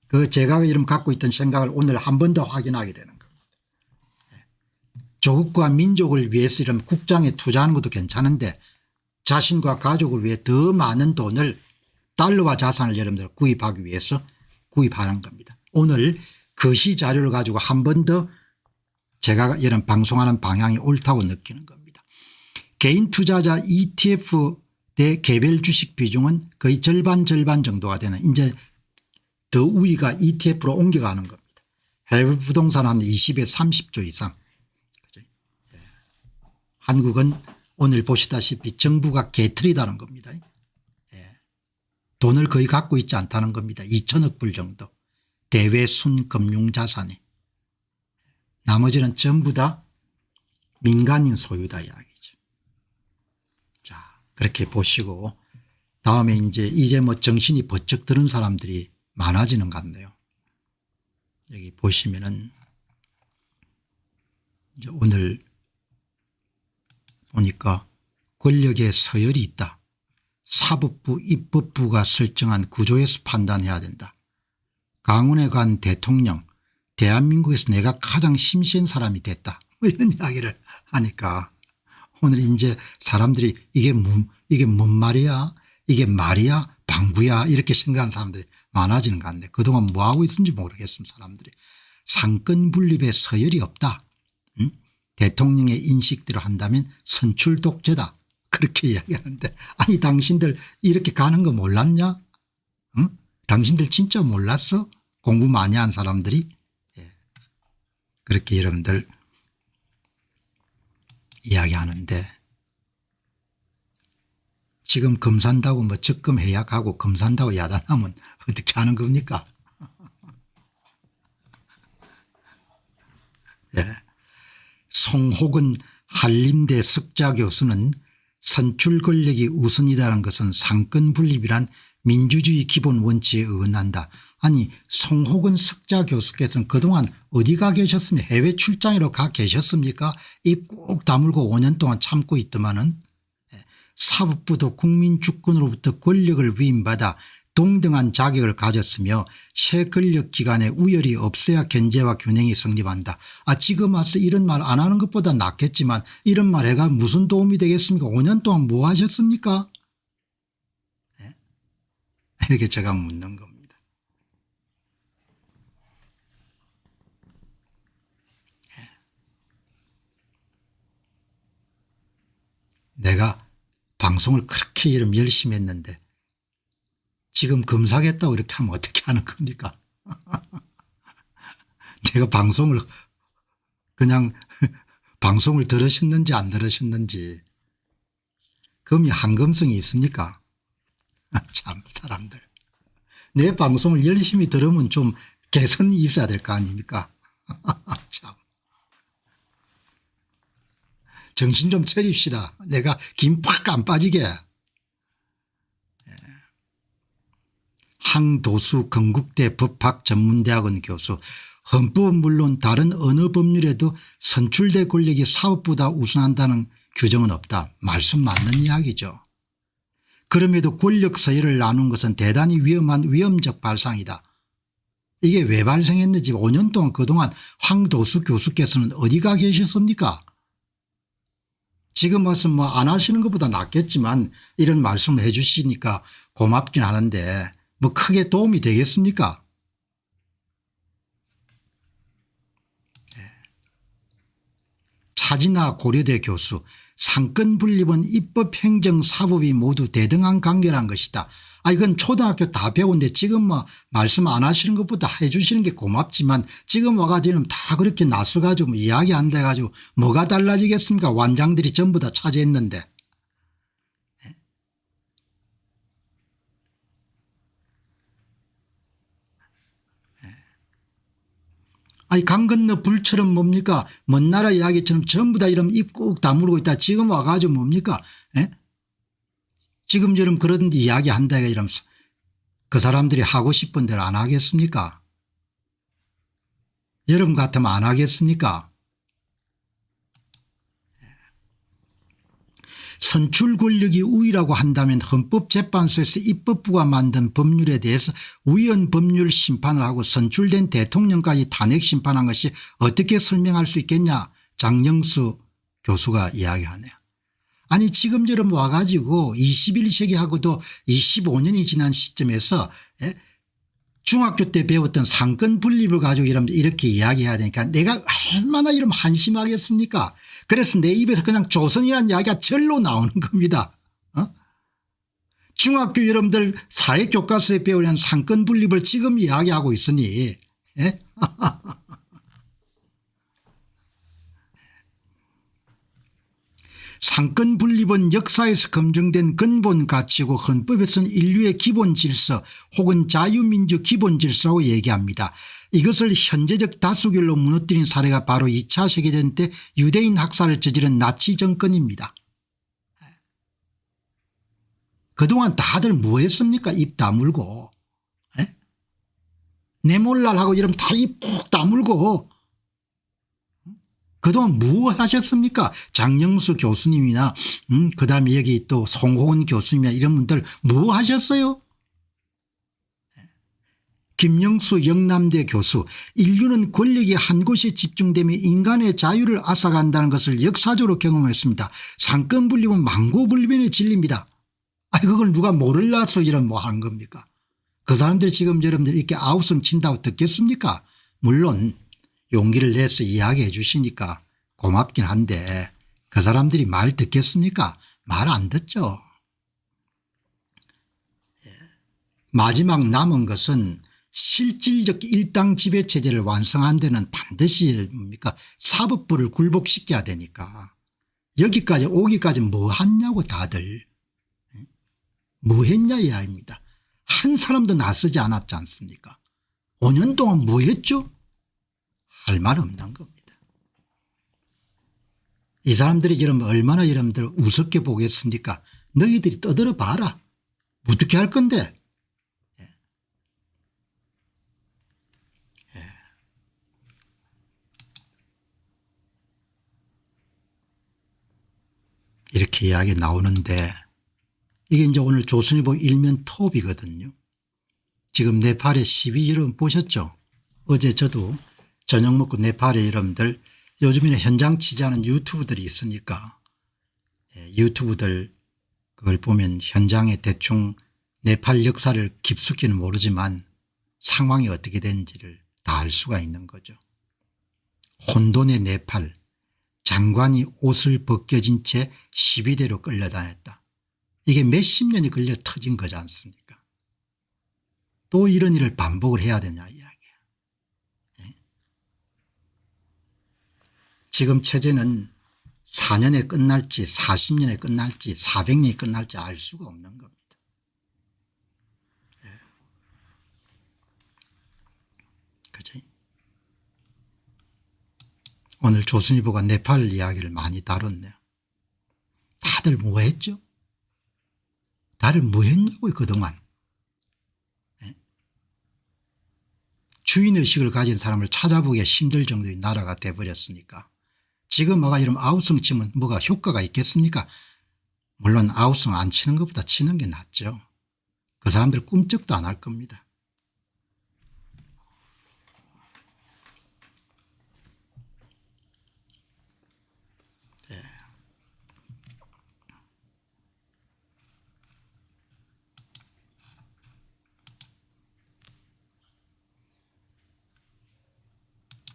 그 제가 이름 갖고 있던 생각을 오늘 한 번 더 확인하게 되는 겁니다. 조국과 민족을 위해서 이런 국장에 투자하는 것도 괜찮은데 자신과 가족을 위해 더 많은 돈을 달러와 자산을 여러분들 구입하기 위해서 구입하는 겁니다. 오늘 거시 자료를 가지고 한 번 더 제가 이런 방송하는 방향이 옳다고 느끼는 겁니다. 개인 투자자 ETF 대 개별 주식 비중은 거의 절반 정도가 되는 이제 더 우위가 ETF로 옮겨가는 겁니다. 해외 부동산 한 20에서 30조 이상. 한국은 오늘 보시다시피 정부가 개틀이다는 겁니다. 돈을 거의 갖고 있지 않다는 겁니다. 2천억 불 정도. 대외 순금융자산이. 나머지는 전부 다 민간인 소유다 이야기죠. 자, 그렇게 보시고 다음에 이제 뭐 정신이 번쩍 드는 사람들이 많아지는 것 같네요. 여기 보시면은 이제 오늘 보니까 권력의 서열이 있다. 사법부 입법부가 설정한 구조에서 판단해야 된다. 강원에 간 대통령 대한민국에서 내가 가장 심시한 사람이 됐다. 뭐 이런 이야기를 하니까 오늘 이제 사람들이 이게 뭔 말이야, 이게 말이야, 방구야 이렇게 생각하는 사람들이 많아지는 것 같네. 그동안 뭐하고 있었는지 모르겠습니다. 사람들이. 상권 분립에 서열이 없다. 대통령의 인식대로 한다면 선출 독재다. 그렇게 이야기하는데 아니 당신들 이렇게 가는 거 몰랐냐? 응? 당신들 진짜 몰랐어? 공부 많이 한 사람들이. 그렇게 여러분들 이야기하는데 지금 검사한다고 뭐 적금 해약하고 검사한다고 야단하면 어떻게 하는 겁니까? 송호근 한림대 석좌 교수는 선출 권력이 우선이라는 것은 상권 분립이란 민주주의 기본 원칙에 어긋난다. 아니 송호근 석좌 교수께서는 그동안 어디 가 계셨습니까? 해외 출장으로 가 계셨습니까? 입 꼭 다물고 5년 동안 참고 있더만은 사법부도 국민 주권으로부터 권력을 위임받아 동등한 자격을 가졌으며 새 권력기관에 우열이 없어야 견제와 균형이 성립한다. 지금 와서 이런 말 안 하는 것보다 낫겠지만 이런 말 해가 무슨 도움이 되겠습니까? 5년 동안 뭐 하셨습니까? 이렇게 제가 묻는 겁니다. 내가 방송을 그렇게 이름 열심히 했는데 지금 검사하겠다고 이렇게 하면 어떻게 하는 겁니까? 내가 방송을 그냥 방송을 들으셨는지 안 들으셨는지 금이 한금성이 있습니까? 참 사람들. 내 방송을 열심히 들으면 좀 개선이 있어야 될 거 아닙니까? 참. 정신 좀 차립시다. 내가 김 팍 안 빠지게. 항도수 건국대 법학전문대학원 교수. 헌법은 물론 다른 어느 법률에도 선출대 권력이 사법보다 우선한다는 규정은 없다. 말씀 맞는 이야기죠. 그럼에도 권력 서열을 나눈 것은 대단히 위험한 위험적 발상이다. 이게 왜 발생했는지 5년 동안 그동안 황도수 교수께서는 어디가 계셨습니까? 지금 와서 뭐 안 하시는 것보다 낫겠지만 이런 말씀을 해 주시니까 고맙긴 하는데 뭐 크게 도움이 되겠습니까? 차진아 고려대 교수, 상권 분립은 입법 행정 사법이 모두 대등한 관계란 것이다. 이건 초등학교 다 배웠는데 지금 뭐 말씀 안 하시는 것보다 해 주시는 게 고맙지만 지금 와가지고 다 그렇게 나서가지고 이야기 안 돼가지고 뭐가 달라지겠습니까? 완장들이 전부 다 차지했는데. 강 건너 불처럼 뭡니까? 먼 나라 이야기처럼 전부 다 이러면 입 꾹 다물고 있다. 지금 와가지고 뭡니까? 지금처럼 그런 이야기 한다 이러면서 그 사람들이 하고 싶은 대로 안 하겠습니까? 여러분 같으면 안 하겠습니까? 선출 권력이 우위라고 한다면 헌법재판소에서 입법부가 만든 법률에 대해서 위헌 법률 심판을 하고 선출된 대통령까지 탄핵 심판한 것이 어떻게 설명할 수 있겠냐, 장영수 교수가 이야기하네요. 아니 지금처럼 와가지고 21세기하고도 25년이 지난 시점에서 중학교 때 배웠던 상권 분립을 가지고 이렇게 이야기해야 되니까 내가 얼마나 이러면 한심하겠습니까? 그래서 내 입에서 그냥 조선이라는 이야기가 절로 나오는 겁니다. 중학교 여러분들 사회교과서에 배우는 상권 분립을 지금 이야기하고 있으니 상권 분립은 역사에서 검증된 근본 가치고 헌법에서는 인류의 기본 질서 혹은 자유민주 기본 질서라고 얘기합니다. 이것을 현재적 다수결로 무너뜨린 사례가 바로 2차 세계대전 때 유대인 학살을 저지른 나치 정권입니다. 그동안 다들 뭐 했습니까? 입 다물고. 내몰랄하고 이러면 다 입 푹 다물고. 그동안 뭐 하셨습니까? 장영수 교수님이나 그다음에 여기 또 송호은 교수님이나 이런 분들 뭐 하셨어요? 김영수 영남대 교수, 인류는 권력이 한 곳에 집중되며 인간의 자유를 앗아간다는 것을 역사적으로 경험했습니다. 상권 분립은 망고불변의 진리입니다. 그걸 누가 모를라서 이런 뭐 하는 겁니까? 그 사람들이 지금 여러분들 이렇게 아우성 친다고 듣겠습니까? 물론 용기를 내서 이야기해 주시니까 고맙긴 한데 그 사람들이 말 듣겠습니까? 말 안 듣죠. 마지막 남은 것은 실질적 일당 지배체제를 완성한 데는 반드시 뭡니까? 사법부를 굴복시켜야 되니까 여기까지 오기까지 뭐 했냐고 다들. 뭐 했냐 이야기입니다. 한 사람도 나서지 않았지 않습니까? 5년 동안 뭐 했죠? 할 말 없는 겁니다. 이 사람들이 여러분 얼마나 여러분들 우습게 보겠습니까? 너희들이 떠들어 봐라. 어떻게 할 건데? 이렇게 이야기 나오는데 이게 이제 오늘 조선일보 일면 톱이거든요. 지금 네팔의 시위 여러분 보셨죠? 어제 저도 저녁 먹고 네팔의 여러분들 요즘에는 현장 취재하는 유튜브들이 있으니까 유튜브들 그걸 보면 현장에 대충 네팔 역사를 깊숙이는 모르지만 상황이 어떻게 되는지를 다 알 수가 있는 거죠. 혼돈의 네팔, 장관이 옷을 벗겨진 채 시비대로 끌려다녔다. 이게 몇십 년이 걸려 터진 거지 않습니까? 또 이런 일을 반복을 해야 되냐 이야기야. 지금 체제는 4년에 끝날지 40년에 끝날지 400년이 끝날지 알 수가 없는 겁니다. 그죠? 오늘 조선일보가 네팔 이야기를 많이 다뤘네요. 다들 뭐 했죠? 다들 뭐 했냐고요 그동안. 주인의식을 가진 사람을 찾아보기가 힘들 정도의 나라가 돼버렸으니까 지금 뭐가 이러면 아우성 치면 뭐가 효과가 있겠습니까? 물론 물론 아웃성 안 치는 것보다 치는 게 낫죠. 그 사람들 꿈쩍도 안 할 겁니다. 네.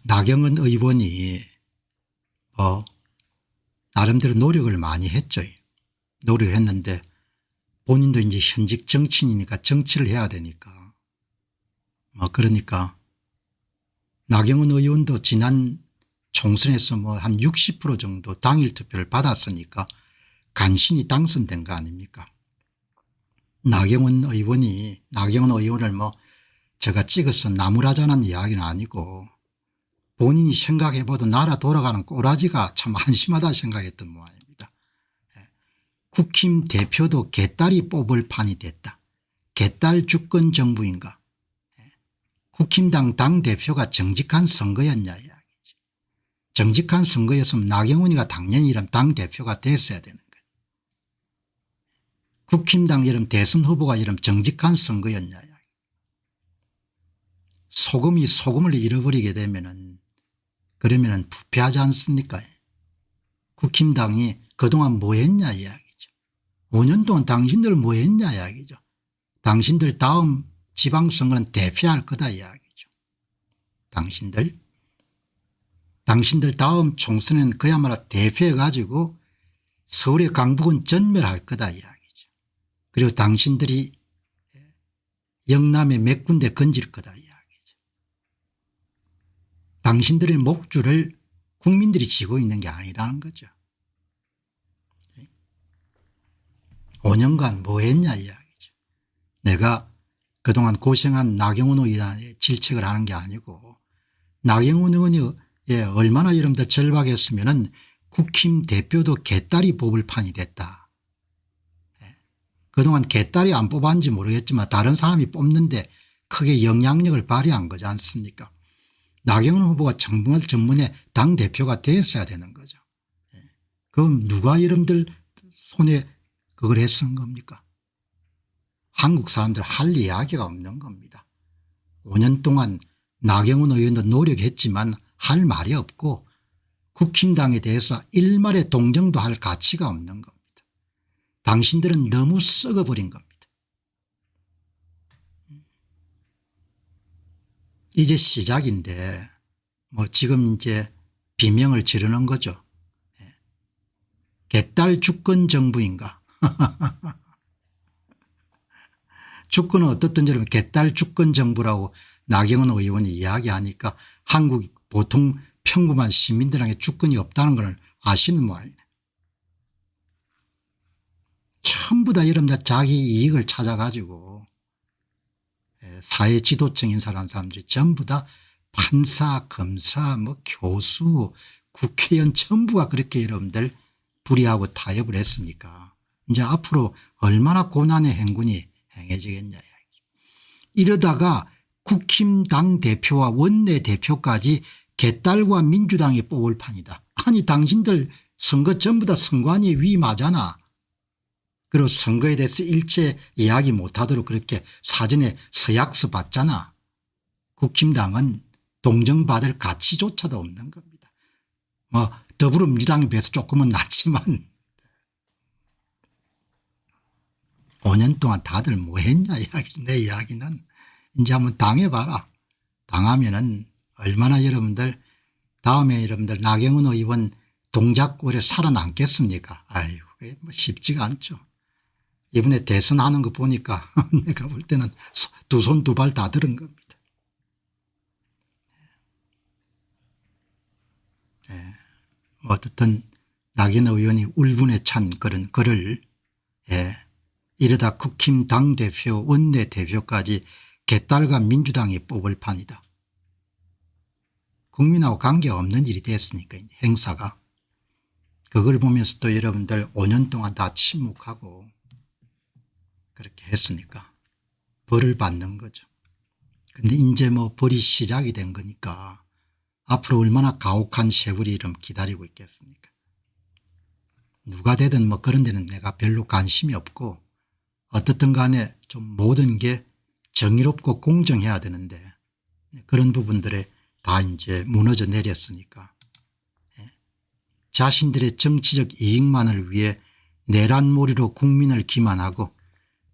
나경원 의원이 나름대로 노력을 많이 했죠. 노력을 했는데 본인도 이제 현직 정치인이니까 정치를 해야 되니까 그러니까 나경원 의원도 지난 총선에서 한 60% 정도 당일 투표를 받았으니까 간신히 당선된 거 아닙니까? 나경원 의원을 제가 찍어서 나무라자는 이야기는 아니고 본인이 생각해봐도 나라 돌아가는 꼬라지가 참 한심하다 생각했던 모양입니다. 국힘 대표도 개딸이 뽑을 판이 됐다. 개딸 주권 정부인가. 국힘당 당대표가 정직한 선거였냐 이야기죠. 정직한 선거였으면 나경원이가 당연히 이런 당대표가 됐어야 되는 거예요. 국힘당 이런 대선 후보가 이런 정직한 선거였냐 이야기. 소금이 소금을 잃어버리게 되면은 그러면은 부패하지 않습니까? 국힘당이 그동안 뭐 했냐 이야기죠. 5년 동안 당신들 뭐 했냐 이야기죠. 당신들 다음 지방선거는 대표할 거다 이야기죠. 당신들 다음 총선에는 그야말로 대표해 가지고 서울의 강북은 전멸할 거다 이야기죠. 그리고 당신들이 영남에 몇 군데 건질 거다 이야기죠. 당신들의 목줄을 국민들이 쥐고 있는 게 아니라는 거죠. 5년간 뭐 했냐 이야기죠. 내가 그동안 고생한 나경원 의원의 질책을 하는 게 아니고 나경원 의원이 얼마나 여러분들 절박했으면은 국힘 대표도 개딸이 뽑을 판이 됐다. 그동안 개딸이 안 뽑았는지 모르겠지만 다른 사람이 뽑는데 크게 영향력을 발휘한 거지 않습니까? 나경원 후보가 정말 전문의 당대표가 됐어야 되는 거죠. 그럼 누가 여러분들 손에 그걸 했은 겁니까? 한국 사람들 할 이야기가 없는 겁니다. 5년 동안 나경원 의원도 노력했지만 할 말이 없고 국힘당에 대해서 일말의 동정도 할 가치가 없는 겁니다. 당신들은 너무 썩어버린 겁니다. 이제 시작인데 지금 이제 비명을 지르는 거죠. 개딸 주권 정부인가. 주권은 어떻든지 여러분 개딸 주권 정부라고 나경원 의원이 이야기하니까 한국 보통 평범한 시민들에게 주권이 없다는 걸 아시는 모양이네. 전부 다 여러분들 자기 이익을 찾아가지고 사회 지도층 인사라는 사람들이 전부 다 판사, 검사, 교수, 국회의원 전부가 그렇게 여러분들 불의하고 타협을 했으니까 이제 앞으로 얼마나 고난의 행군이 행해지겠냐. 이러다가 국힘당 대표와 원내대표까지 개딸과 민주당이 뽑을 판이다. 아니 당신들 선거 전부 다 선관위 위임하잖아. 그리고 선거에 대해서 일체 이야기 못하도록 그렇게 사전에 서약서 받잖아. 국힘당은 동정받을 가치조차도 없는 겁니다. 더불어민주당에 비해서 조금은 낫지만 5년 동안 다들 뭐 했냐 이야기. 내 이야기는 이제 한번 당해봐라. 당하면은 얼마나 여러분들 다음에 여러분들 나경원 의원 동작골에 살아남겠습니까? 아이고 그게 쉽지가 않죠. 이번에 대선하는 거 보니까 내가 볼 때는 두 손 두 발 다 들은 겁니다. 어떻든 나경원 의원이 울분에 찬 그런 글을 이러다 국힘 당대표 원내대표까지 개딸과 민주당이 뽑을 판이다. 국민하고 관계없는 일이 됐으니까 행사가. 그걸 보면서 또 여러분들 5년 동안 다 침묵하고 그렇게 했으니까 벌을 받는 거죠. 근데 이제 벌이 시작이 된 거니까 앞으로 얼마나 가혹한 세월이 이름 기다리고 있겠습니까? 누가 되든 뭐 그런 데는 내가 별로 관심이 없고 어떻든 간에 좀 모든 게 정의롭고 공정해야 되는데 그런 부분들에 다 이제 무너져 내렸으니까 자신들의 정치적 이익만을 위해 내란몰이로 국민을 기만하고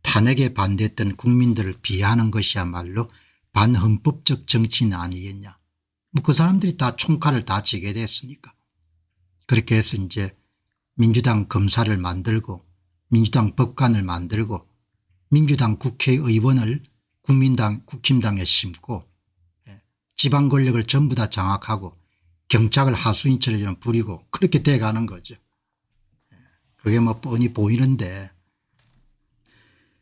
탄핵에 반대했던 국민들을 비하하는 것이야말로 반헌법적 정치는 아니겠냐. 뭐 그 사람들이 다 총칼을 다 쥐게 됐으니까. 그렇게 해서 이제 민주당 검사를 만들고 민주당 법관을 만들고 민주당 국회의원을 국힘당에 심고 지방 권력을 전부 다 장악하고 경찰을 하수인처럼 부리고 그렇게 돼가는 거죠. 그게 뭐 뻔히 보이는데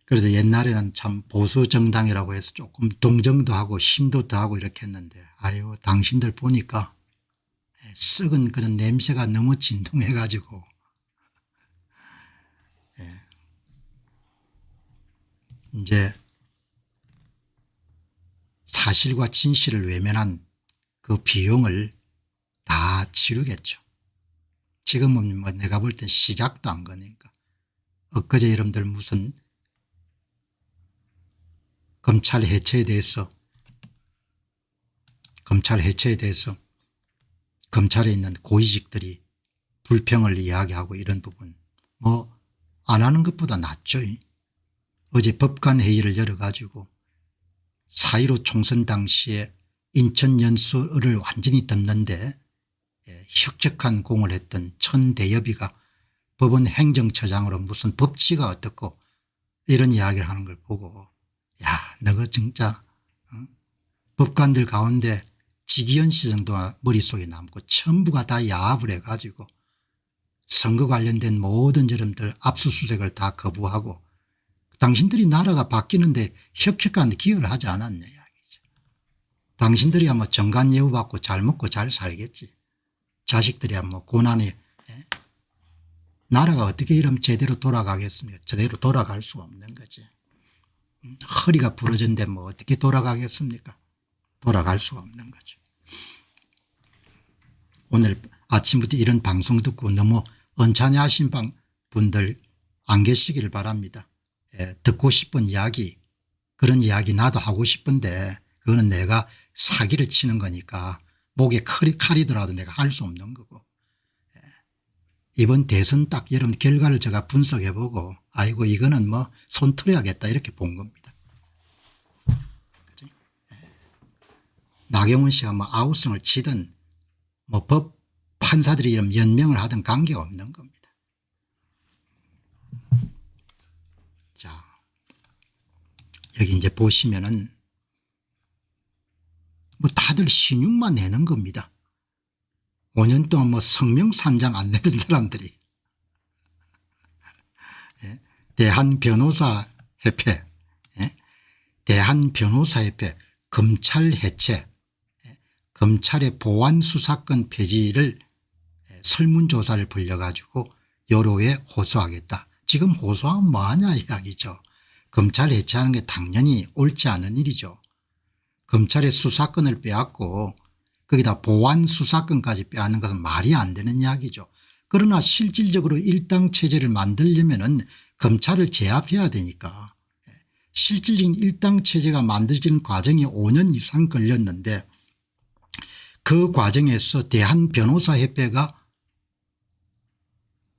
그래도 옛날에는 참 보수 정당이라고 해서 조금 동정도 하고 힘도 더하고 이렇게 했는데 아유 당신들 보니까 썩은 그런 냄새가 너무 진동해 가지고 이제 사실과 진실을 외면한 그 비용을 다 치르겠죠. 지금은 뭐 내가 볼 땐 시작도 안 거니까. 엊그제 여러분들 무슨 검찰 해체에 대해서 검찰에 있는 고위직들이 불평을 이야기하고 이런 부분 뭐 안 하는 것보다 낫죠. 어제 법관 회의를 열어 가지고 4.15 총선 당시에 인천 연수를 완전히 덮는데 혁혁한 공을 했던 천대엽이가 법원 행정처장으로 무슨 법치가 어떻고 이런 이야기를 하는 걸 보고 야 너가 진짜 법관들 가운데 지기현 씨 정도가 머릿속에 남고 전부가 다 야합을 해가지고 선거 관련된 모든 여러분들 압수수색을 다 거부하고 당신들이 나라가 바뀌는데 혁혁한 기여를 하지 않았냐 이야기죠. 당신들이야 뭐 정관 예우 받고 잘 먹고 잘 살겠지. 자식들이야 뭐 고난에 나라가 어떻게 이러면 제대로 돌아가겠습니까. 제대로 돌아갈 수가 없는 거지. 허리가 부러진데 뭐 어떻게 돌아가겠습니까. 돌아갈 수가 없는 거죠. 오늘 아침부터 이런 방송 듣고 너무 언짢아 하신 분들 안 계시기를 바랍니다. 듣고 싶은 이야기 그런 이야기 나도 하고 싶은데 그거는 내가 사기를 치는 거니까 목에 칼이더라도 내가 할 수 없는 거고 이번 대선 딱 여러분 결과를 제가 분석해 보고 아이고 이거는 뭐 손털어야겠다 이렇게 본 겁니다. 나경원 씨가 뭐 아우성을 치든 뭐 법 판사들이 이런 연명을 하든 관계가 없는 겁니다. 자 여기 이제 보시면은 뭐 다들 신용만 내는 겁니다. 5년 동안 뭐 성명산장 안 내던 사람들이 대한변호사협회 대한변호사협회 검찰 해체 검찰의 보안수사권 폐지를 설문조사를 벌려가지고 여로에 호소하겠다. 지금 호소하면 뭐하냐 이야기죠. 검찰 해체하는 게 당연히 옳지 않은 일이죠. 검찰의 수사권을 빼앗고 거기다 보안수사권까지 빼앗는 것은 말이 안 되는 이야기죠. 그러나 실질적으로 일당 체제를 만들려면은 검찰을 제압해야 되니까 실질적인 일당 체제가 만들어지는 과정이 5년 이상 걸렸는데 그 과정에서 대한변호사협회가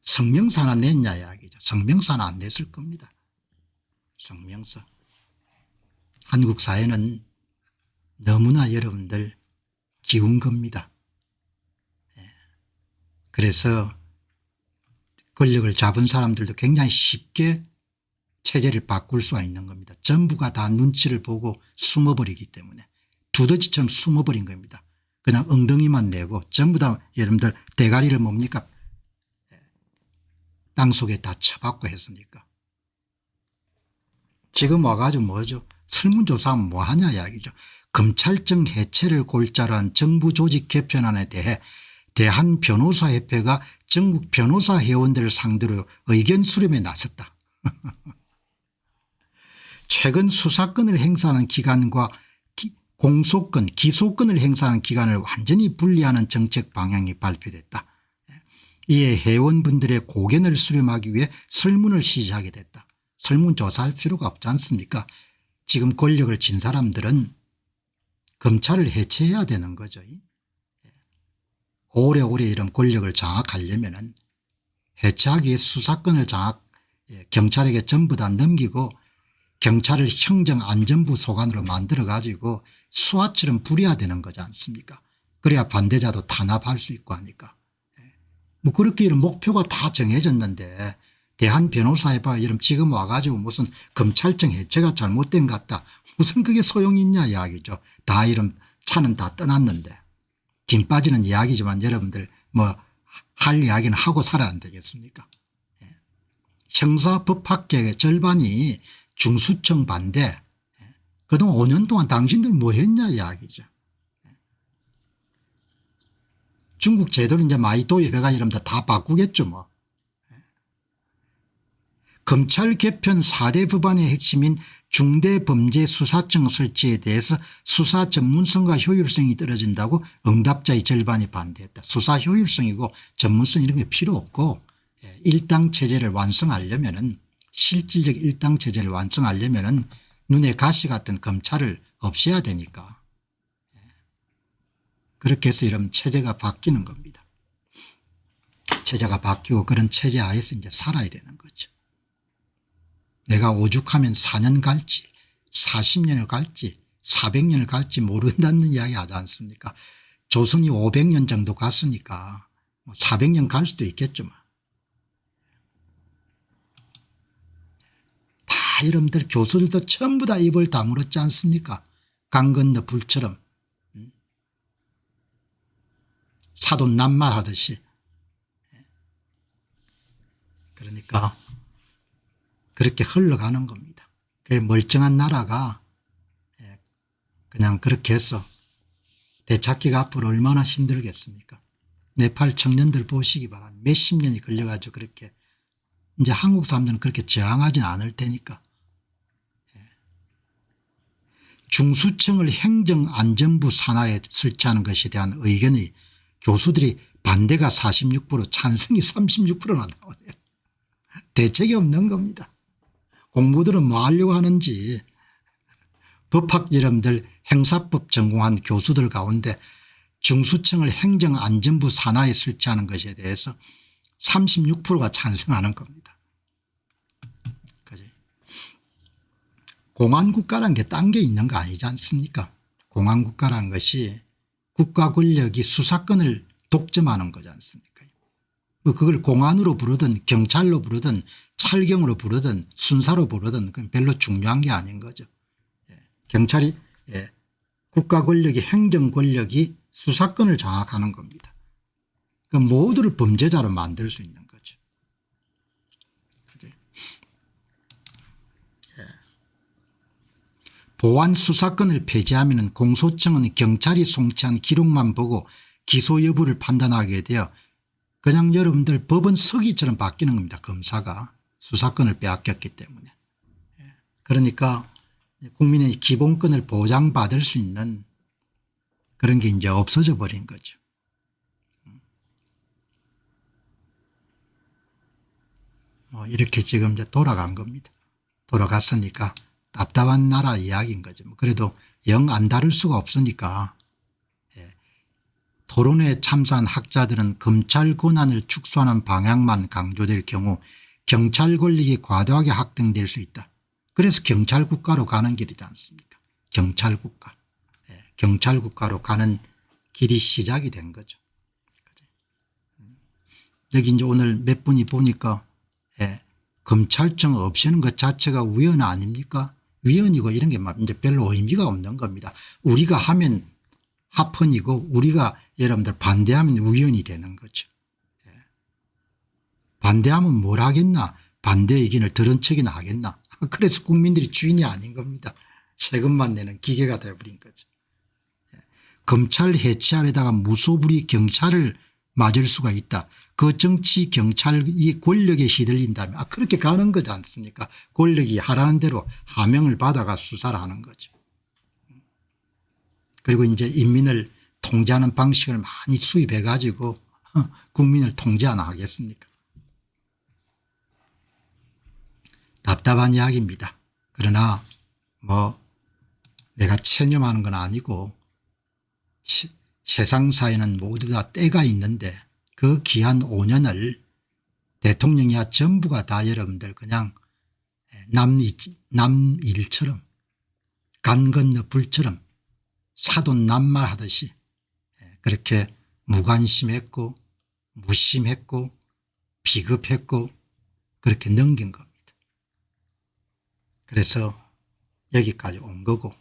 성명서나 냈냐 이야기죠. 성명서는 안 냈을 겁니다. 성명서. 한국 사회는 너무나 여러분들 기운 겁니다. 그래서 권력을 잡은 사람들도 굉장히 쉽게 체제를 바꿀 수가 있는 겁니다. 전부가 다 눈치를 보고 숨어버리기 때문에 두더지처럼 숨어버린 겁니다. 그냥 엉덩이만 내고 전부 다 여러분들 대가리를 뭡니까 땅속에 다 쳐박고 했으니까. 지금 와가지고 뭐죠. 설문조사하면 뭐하냐 이야기죠. 검찰청 해체를 골자로 한 정부 조직 개편안에 대해 대한변호사협회가 전국 변호사 회원들을 상대로 의견 수렴에 나섰다. 최근 수사권을 행사하는 기관과 공소권 기소권을 행사하는 기관을 완전히 분리하는 정책 방향이 발표됐다. 이에 회원분들의 고견을 수렴하기 위해 설문을 시작하게 됐다. 설문조사할 필요가 없지 않습니까? 지금 권력을 쥔 사람들은 검찰을 해체해야 되는 거죠. 오래오래 이런 권력을 장악하려면 해체하기 위해 수사권을 경찰에게 전부 다 넘기고 경찰을 행정안전부 소관으로 만들어 가지고 수하처럼 부려야 되는 거지 않습니까? 그래야 반대자도 탄압할 수 있고 하니까. 뭐 그렇게 이런 목표가 다 정해졌는데 대한변호사에 봐 이런 지금 와가지고 무슨 검찰청 해체가 잘못된 것 같다. 무슨 그게 소용이 있냐 이야기죠. 다 이런 차는 다 떠났는데. 김 빠지는 이야기지만 여러분들 뭐 할 이야기는 하고 살아야 안 되겠습니까? 형사법학계의 절반이 중수청 반대. 그동안 5년 동안 당신들 뭐 했냐 이야기죠. 중국 제도를 이제 많이 도입해가 이러면 다 바꾸겠죠 뭐. 검찰 개편 4대 법안의 핵심인 중대범죄수사청 설치에 대해서 수사 전문성과 효율성이 떨어진다고 응답자의 절반이 반대했다. 수사 효율성이고 전문성 이런 게 필요 없고 일당체제를 완성하려면은 실질적 일당체제를 완성하려면은 눈에 가시 같은 검찰을 없애야 되니까. 그렇게 해서 이러면 체제가 바뀌는 겁니다. 체제가 바뀌고 그런 체제 하에서 이제 살아야 되는 거죠. 내가 오죽하면 4년 갈지 40년을 갈지 400년을 갈지 모른다는 이야기 하지 않습니까? 조선이 500년 정도 갔으니까 400년 갈 수도 있겠죠. 다 여러분들 교수들도 전부 다 입을 다물었지 않습니까? 강 건너 불처럼 사돈 낱말하듯이. 그러니까 그렇게 흘러가는 겁니다. 그 멀쩡한 나라가 그냥 그렇게 해서 되찾기가 앞으로 얼마나 힘들겠습니까? 네팔 청년들 보시기 바랍니다. 몇십 년이 걸려가지고 그렇게 이제 한국 사람들은 그렇게 저항하지는 않을 테니까. 중수청을 행정안전부 산하에 설치하는 것에 대한 의견이 교수들이 반대가 46% 찬성이 36%나 나오네요. 대책이 없는 겁니다. 공부들은 뭐 하려고 하는지. 법학 여러분들 형사법 전공한 교수들 가운데 중수청을 행정안전부 산하에 설치하는 것에 대해서 36%가 찬성하는 겁니다. 그지? 공안국가라는 게 딴 게 있는 거 아니지 않습니까? 공안국가라는 것이 국가 권력이 수사권을 독점하는 거지 않습니까? 그걸 공안으로 부르든 경찰로 부르든 찰경으로 부르든 순사로 부르든 그건 별로 중요한 게 아닌 거죠. 경찰이 국가 권력이 행정 권력이 수사권을 장악하는 겁니다. 그 모두를 범죄자로 만들 수 있는 거죠. 보안 수사권을 폐지하면 공소청은 경찰이 송치한 기록만 보고 기소 여부를 판단하게 되어 그냥 여러분들 법원 서기처럼 바뀌는 겁니다. 검사가 수사권을 빼앗겼기 때문에. 그러니까 국민의 기본권을 보장받을 수 있는 그런 게 이제 없어져 버린 거죠. 이렇게 지금 이제 돌아간 겁니다. 돌아갔으니까 답답한 나라 이야기인 거죠. 그래도 영 안 다룰 수가 없으니까. 토론회에 참석한 학자들은 검찰 권한을 축소하는 방향만 강조될 경우 경찰 권력이 과도하게 확대될 수 있다. 그래서 경찰국가로 가는 길이지 않습니까? 경찰국가. 경찰국가로 가는 길이 시작이 된 거죠. 여기 이제 오늘 몇 분이 보니까 검찰청 없애는 것 자체가 위헌 아닙니까? 위헌이고 이런 게 이제 별로 의미가 없는 겁니다. 우리가 하면 합헌이고 우리가 여러분들 반대하면 위헌이 되는 거죠. 반대하면 뭘 하겠나? 반대 의견을 들은 척이나 하겠나? 그래서 국민들이 주인이 아닌 겁니다. 세금만 내는 기계가 되어버린 거죠. 검찰 해체하려다가 무소불위 경찰을 맞을 수가 있다. 그 정치 경찰이 권력에 휘둘린다면 그렇게 가는 거지 않습니까? 권력이 하라는 대로 하명을 받아가 수사를 하는 거죠. 그리고 이제 인민을 통제하는 방식을 많이 수입해 가지고 국민을 통제하나 하겠습니까? 답답한 이야기입니다. 그러나 뭐 내가 체념하는 건 아니고 세상사에는 모두 다 때가 있는데 그 귀한 5년을 대통령이야 전부가 다 여러분들 그냥 남일처럼 간 건너 불처럼 사돈 낱말하듯이 그렇게 무관심했고 무심했고 비겁했고 그렇게 넘긴 겁니다. 그래서 여기까지 온 거고,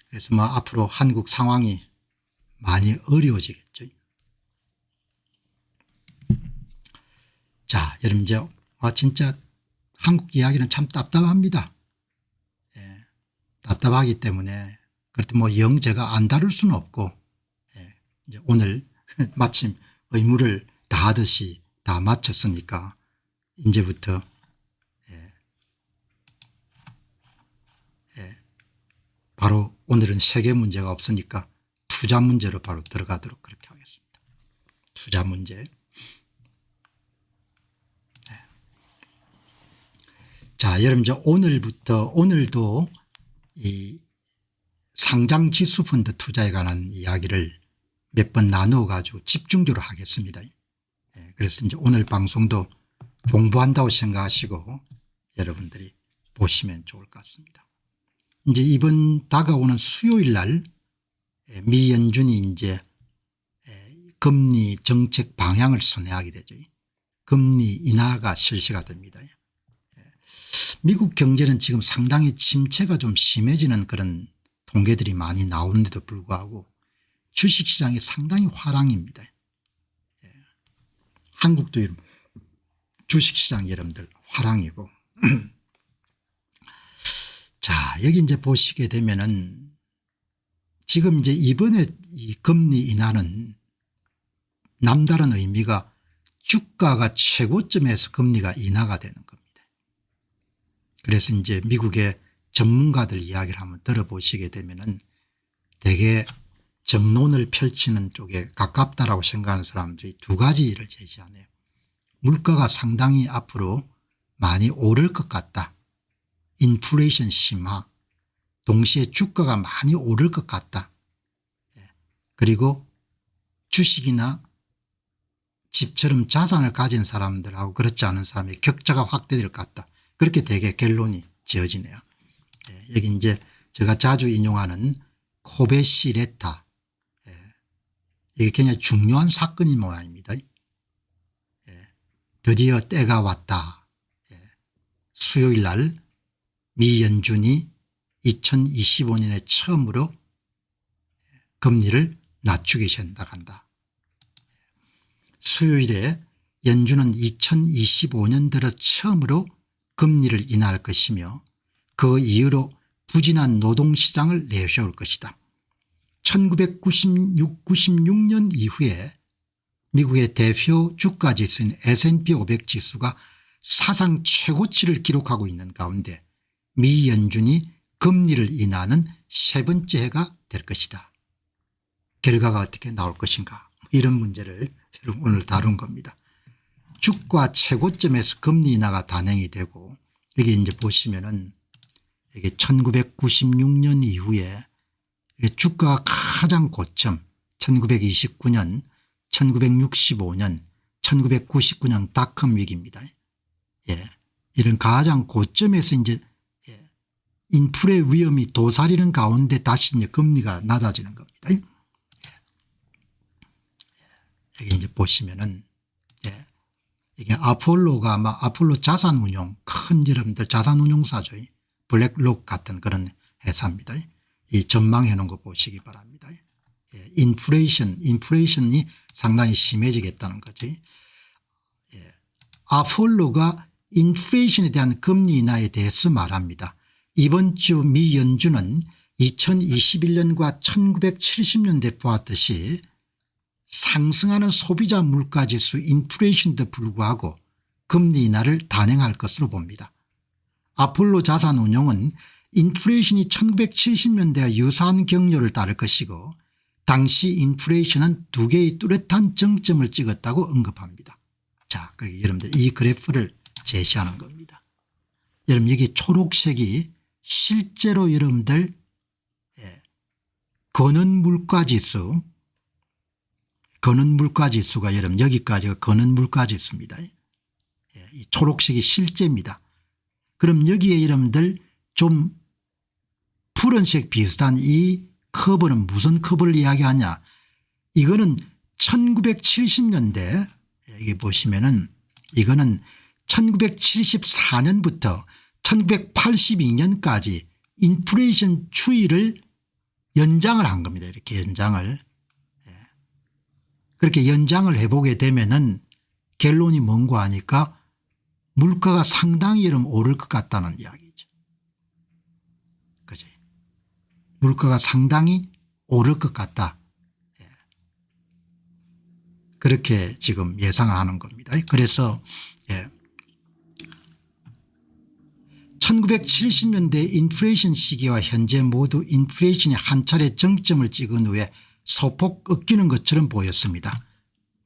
그래서 뭐 앞으로 한국 상황이 많이 어려워지겠죠. 자, 여러분 이제 진짜 한국 이야기는 참 답답합니다. 예, 답답하기 때문에 그렇게 뭐 영 제가 안 다룰 수는 없고, 이제 오늘 마침 의무를 다 하듯이 다 마쳤으니까 이제부터 바로 오늘은 세계 문제가 없으니까 투자 문제로 바로 들어가도록 그렇게 하겠습니다. 투자 문제. 자, 여러분 이제 오늘도 이 상장 지수 펀드 투자에 관한 이야기를 몇 번 나누어 가지고 집중적으로 하겠습니다. 그래서 이제 오늘 방송도 공부한다고 생각하시고 여러분들이 보시면 좋을 것 같습니다. 이제 이번 다가오는 수요일 날 미연준이 이제 금리 정책 방향을 선회하게 되죠. 금리 인하가 실시가 됩니다. 미국 경제는 지금 상당히 침체가 좀 심해지는 그런 통계들이 많이 나오는데도 불구하고 주식시장이 상당히 화랑입니다. 한국도 주식시장 여러분들 화랑이고 자, 여기 이제 보시게 되면은 지금 이제 이번에 이 금리 인하는 남다른 의미가 주가가 최고점에서 금리가 인하가 되는 겁니다. 그래서 이제 미국의 전문가들 이야기를 한번 들어보시게 되면은 되게 정론을 펼치는 쪽에 가깝다라고 생각하는 사람들이 두 가지를 제시하네요. 물가가 상당히 앞으로 많이 오를 것 같다. 인플레이션 심화, 동시에 주가가 많이 오를 것 같다. 그리고 주식이나 집처럼 자산을 가진 사람들하고 그렇지 않은 사람의 격차가 확대될 것 같다. 그렇게 되게 결론이 지어지네요. 여기 이제 제가 자주 인용하는 코베시 레타, 이게 굉장히 중요한 사건인 모양입니다. 드디어 때가 왔다. 수요일 날 미연준이 2025년에 처음으로 금리를 낮추기 시작한다. 수요일에 연준은 2025년 들어 처음으로 금리를 인하할 것이며 그 이후로 부진한 노동시장을 내세울 것이다. 1996년 이후에 미국의 대표 주가지수인 S&P 500 지수가 사상 최고치를 기록하고 있는 가운데 미 연준이 금리를 인하하는 세 번째 해가 될 것이다. 결과가 어떻게 나올 것인가, 이런 문제를 오늘 다룬 겁니다. 주가 최고점에서 금리 인하가 단행이 되고, 여기 이제 보시면은 이게 1996년 이후에 주가가 가장 고점 1929년 1965년 1999년 닷컴 위기입니다. 이런 가장 고점에서 이제 인플레 위험이 도사리는 가운데 다시 이제 금리가 낮아지는 겁니다. 여기 이제 보시면은 이게 아폴로가 아마 아폴로 자산운용, 큰 여러분들 자산운용사죠. 블랙록 같은 그런 회사입니다. 이 전망해 놓은 거 보시기 바랍니다. 인플레이션이 상당히 심해지겠다는 거죠. 아폴로가 인플레이션에 대한 금리 인하에 대해서 말합니다. 이번 주 미 연준은 2021년과 1970년대 보았듯이 상승하는 소비자 물가지수 인플레이션도 불구하고 금리 인하를 단행할 것으로 봅니다. 아폴로 자산운용은 인플레이션이 1970년대와 유사한 경로를 따를 것이고 당시 인플레이션은 두 개의 뚜렷한 정점을 찍었다고 언급합니다. 자, 그리고 여러분들 이 그래프를 제시하는 겁니다. 여러분 여기 초록색이 실제로 여러분들 거는 물가지수, 거는 물가지수가 여러분 여기까지가 거는 물가지수입니다. 이 초록색이 실제입니다. 그럼 여기에 여러분들 좀 푸른색 비슷한 이 커브는 무슨 커브를 이야기하냐. 이거는 1970년대 여기 보시면은 이거는 1974년부터 1982년까지 인플레이션 추이를 연장을 한 겁니다. 이렇게 연장을. 그렇게 연장을 해보게 되면은 결론이 뭔가 하니까 물가가 상당히 여러분 오를 것 같다는 이야기죠. 그죠? 물가가 상당히 오를 것 같다. 그렇게 지금 예상을 하는 겁니다. 그래서 1970년대 인플레이션 시기와 현재 모두 인플레이션이 한 차례 정점을 찍은 후에 소폭 꺾이는 것처럼 보였습니다.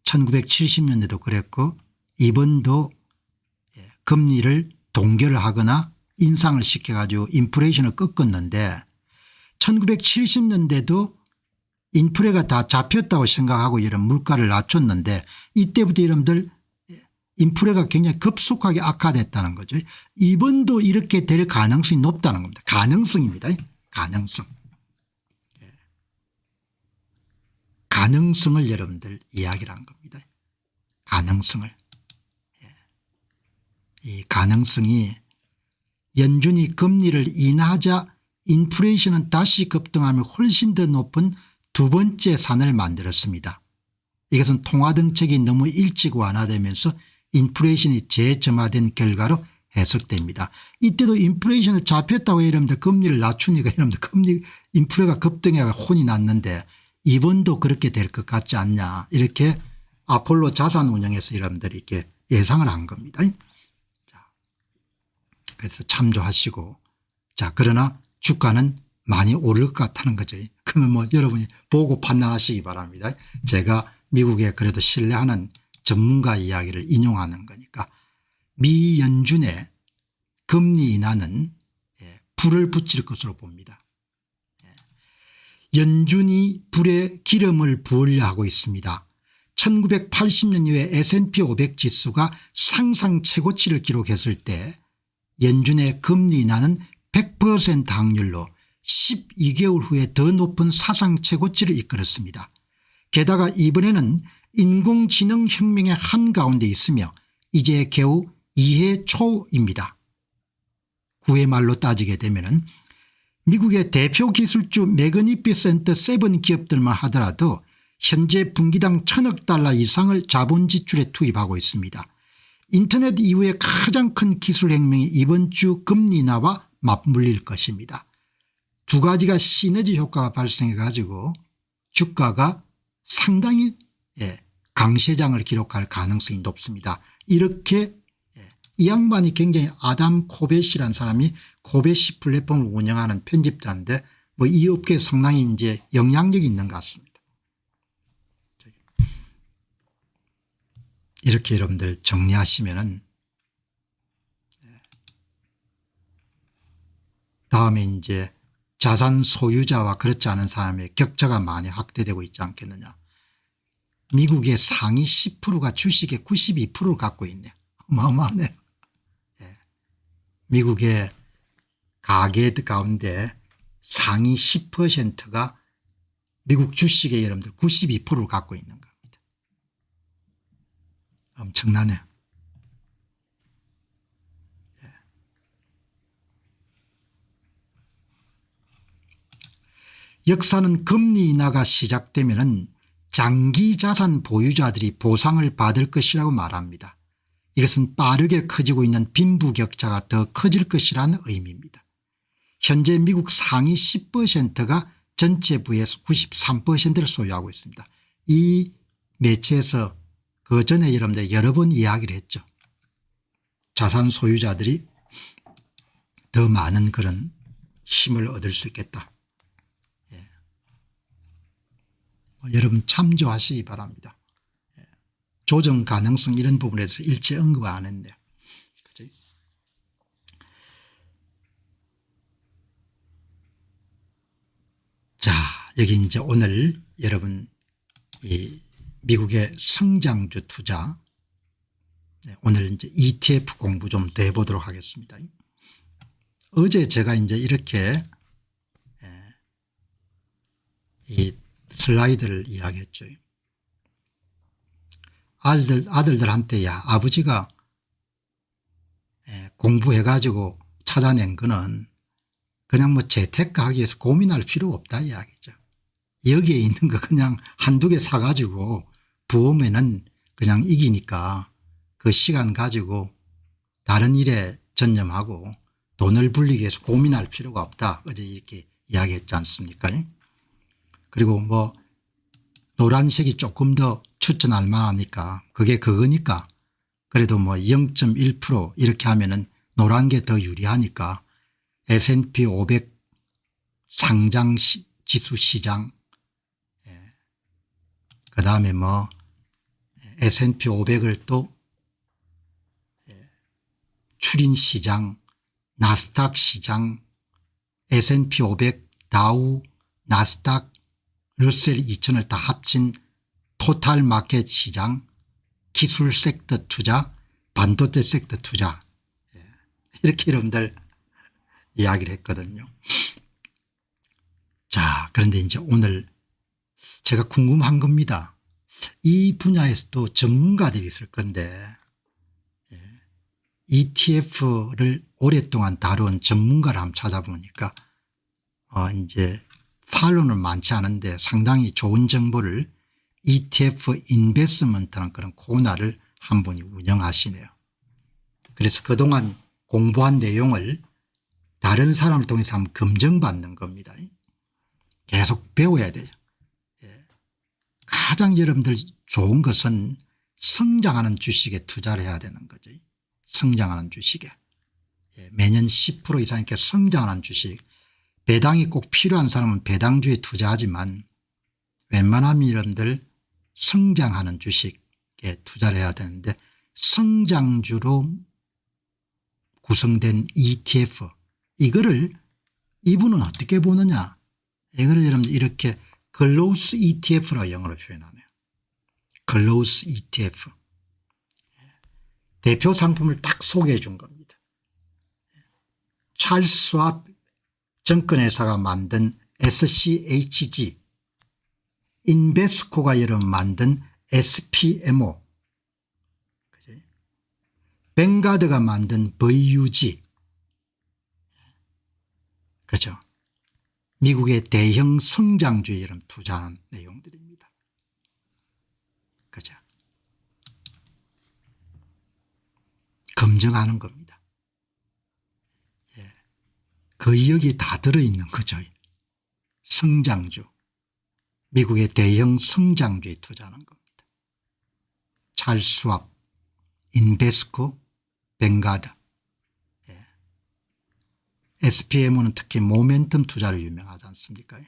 1970년대도 그랬고 이번도 금리를 동결을 하거나 인상을 시켜가지고 인플레이션을 꺾었는데 1970년대도 인플레가 다 잡혔다고 생각하고 이런 물가를 낮췄는데 이때부터 여러분들 인플레가 굉장히 급속하게 악화됐다는 거죠. 이번도 이렇게 될 가능성이 높다는 겁니다. 가능성입니다. 가능성. 가능성을 여러분들 이야기를 한 겁니다. 가능성을. 이 가능성이 연준이 금리를 인하하자 인플레이션은 다시 급등하며 훨씬 더 높은 두 번째 산을 만들었습니다. 이것은 통화정책이 너무 일찍 완화되면서 인플레이션이 재점화된 결과로 해석됩니다. 이때도 인플레이션을 잡혔다고 여러분들 금리를 낮추니까 여러분들 금리 인플레가 급등해가 혼이 났는데 이번도 그렇게 될 것 같지 않냐 이렇게 아폴로 자산운용에서 여러분들이 이렇게 예상을 한 겁니다. 자, 그래서 참조하시고 자 그러나 주가는 많이 오를 것 같다는 거죠. 그러면 뭐 여러분이 보고 판단하시기 바랍니다. 제가 미국에 그래도 신뢰하는 전문가 이야기를 인용하는 거니까 미 연준의 금리 인하는 불을 붙일 것으로 봅니다. 연준이 불에 기름을 부으려 하고 있습니다. 1980년 이후에 S&P 500 지수가 상상 최고치를 기록했을 때 연준의 금리 인하는 100% 확률로 12개월 후에 더 높은 사상 최고치를 이끌었습니다. 게다가 이번에는 인공지능 혁명의 한가운데 있으며 이제 겨우 2해 초입니다. 9회 말로 따지게 되면은 미국의 대표 기술주 매그니피센트 세븐 기업들만 하더라도 현재 분기당 1000억 달러 이상을 자본 지출에 투입하고 있습니다. 인터넷 이후에 가장 큰 기술 혁명이 이번 주 금리 인하와 맞물릴 것입니다. 두 가지가 시너지 효과가 발생해 가지고 주가가 상당히 강세장을 기록할 가능성이 높습니다. 이렇게 이 양반이 굉장히 아담 코벳이라는 사람이 코벳이 플랫폼을 운영하는 편집자인데 뭐 이 업계에 상당히 이제 영향력이 있는 것 같습니다. 이렇게 여러분들 정리하시면은 다음에 이제 자산 소유자와 그렇지 않은 사람의 격차가 많이 확대되고 있지 않겠느냐. 미국의 상위 10%가 주식의 92%를 갖고 있네요. 어마어마하네요. 미국의 가계 가운데 상위 10%가 미국 주식의 여러분들 92%를 갖고 있는 겁니다. 엄청나네요. 역사는 금리 인하가 시작되면 장기 자산 보유자들이 보상을 받을 것이라고 말합니다. 이것은 빠르게 커지고 있는 빈부격차가 더 커질 것이라는 의미입니다. 현재 미국 상위 10%가 전체 부에서 93%를 소유하고 있습니다. 이 매체에서 그 전에 여러분들 여러 번 이야기를 했죠. 자산 소유자들이 더 많은 그런 힘을 얻을 수 있겠다. 여러분 참조하시기 바랍니다. 조정 가능성 이런 부분에 대해서 일체 언급 안 했네요. 그죠? 자, 여기 이제 오늘 여러분 이 미국의 성장주 투자, 오늘 이제 ETF 공부 좀 더 해보도록 하겠습니다. 어제 제가 이제 이렇게 이 슬라이드를 이야기했죠. 아들들한테 야 아버지가 공부해 가지고 찾아낸 거는 그냥 뭐 재테크하기 위해서 고민할 필요가 없다 이야기죠. 여기에 있는 거 그냥 한두 개 사가지고 부으면은 그냥 이기니까 그 시간 가지고 다른 일에 전념하고 돈을 불리기 위해서 고민할 필요가 없다. 어제 이렇게 이야기했지 않습니까? 그리고 뭐 노란색이 조금 더 추천할 만하니까 그게 그거니까 그래도 뭐 0.1% 이렇게 하면은 노란 게 더 유리하니까 S&P 500 상장 지수 시장, 그다음에 뭐 S&P 500을 또 추린 시장, 나스닥 시장, S&P 500 다우 나스닥 러셀 2000을 다 합친 토탈 마켓 시장, 기술 섹터 투자, 반도체 섹터 투자, 이렇게 여러분들 이야기를 했거든요. 자, 그런데 이제 오늘 제가 궁금한 겁니다. 이 분야에서도 전문가들이 있을 건데 ETF를 오랫동안 다룬 전문가를 한번 찾아보니까 이제 팔로는 많지 않은데 상당히 좋은 정보를 ETF 인베스트먼트라는 그런 코너를 한 분이 운영하시네요. 그래서 그동안 공부한 내용을 다른 사람을 통해서 한번 검증받는 겁니다. 계속 배워야 돼요. 가장 여러분들 좋은 것은 성장하는 주식에 투자를 해야 되는 거죠. 성장하는 주식에. 매년 10% 이상 이렇게 성장하는 주식. 배당이 꼭 필요한 사람은 배당주에 투자하지만 웬만하면 여러분들 성장하는 주식에 투자를 해야 되는데 성장주로 구성된 ETF 이거를 이분은 어떻게 보느냐. 이거를 여러분들 이렇게 글로스 ETF라고 영어로 표현하네요. 글로스 ETF. 대표 상품을 딱 소개해 준 겁니다. 찰스 스왑 증권회사가 만든 SCHG, 인베스코가 여러분 만든 SPMO, 뱅가드가 만든 VUG, 그죠? 미국의 대형 성장주에 이런 투자하는 내용들입니다. 그죠? 검증하는 겁니다. 거의 여기 다 들어있는 거죠. 성장주. 미국의 대형 성장주에 투자하는 겁니다. 찰스 스왑, 인베스코, 뱅가드. SPM은 특히 모멘텀 투자로 유명하지 않습니까?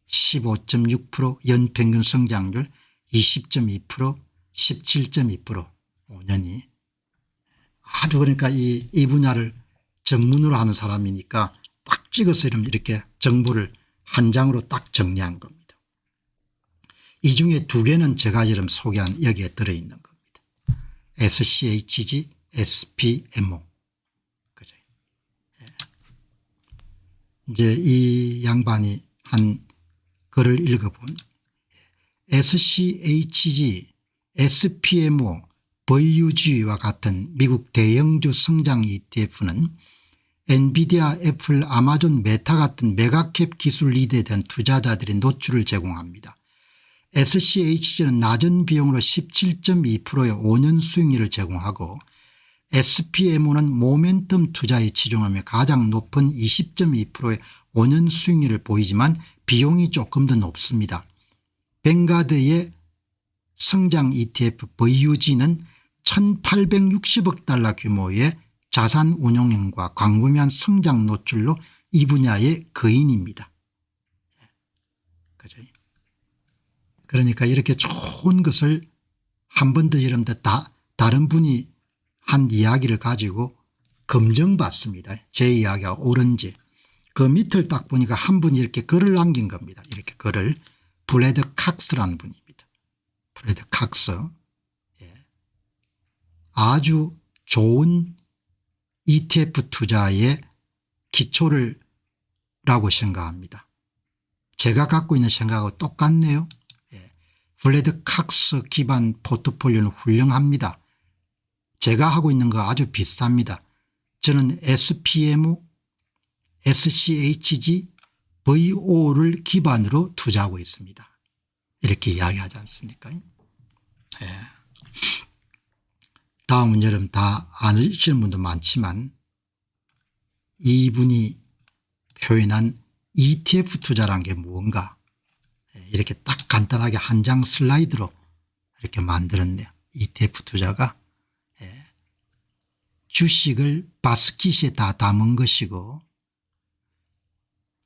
15.6% 연평균 성장률 20.2% 17.2% 5년이 아주 그러니까 이 분야를 전문으로 하는 사람이니까 딱 찍어서 이렇게 정보를 한 장으로 딱 정리한 겁니다. 이 중에 두 개는 제가 여러분 소개한 여기에 들어있는 겁니다. SCHG, SPMO. 그죠? 이제 이 양반이 한 글을 읽어본 SCHG, SPMO, VUG와 같은 미국 대형주 성장 ETF는 엔비디아, 애플, 아마존, 메타 같은 메가캡 기술 리드에 대한 투자자들의 노출을 제공합니다. SCHG는 낮은 비용으로 17.2%의 5년 수익률을 제공하고 SPMO는 모멘텀 투자에 치중하며 가장 높은 20.2%의 5년 수익률을 보이지만 비용이 조금 더 높습니다. 뱅가드의 성장 ETF VUG는 1860억 달러 규모의 자산 운용형과 광범위한 성장 노출로 이 분야의 거인입니다. 그죠? 그러니까 이렇게 좋은 것을 한 번 더 여러분들 다른 분이 한 이야기를 가지고 검증받습니다. 제 이야기가 옳은지. 그 밑을 딱 보니까 한 분이 이렇게 글을 남긴 겁니다. 이렇게 글을. 브래드 칵스라는 분입니다. 브래드 칵스. 예. 아주 좋은 ETF 투자의 기초를 라고 생각합니다. 제가 갖고 있는 생각하고 똑같네요. 예. 브래드 칵스 기반 포트폴리오는 훌륭합니다. 제가 하고 있는 거 아주 비슷합니다. 저는 SPM, SCHG, VO를 기반으로 투자하고 있습니다. 이렇게 이야기하지 않습니까? 예. 다음은 여러분 다 아시는 분도 많지만 이분이 표현한 ETF 투자란 게 무언가 이렇게 딱 간단하게 한 장 슬라이드로 이렇게 만들었네요. ETF 투자가 주식을 바스킷에 다 담은 것이고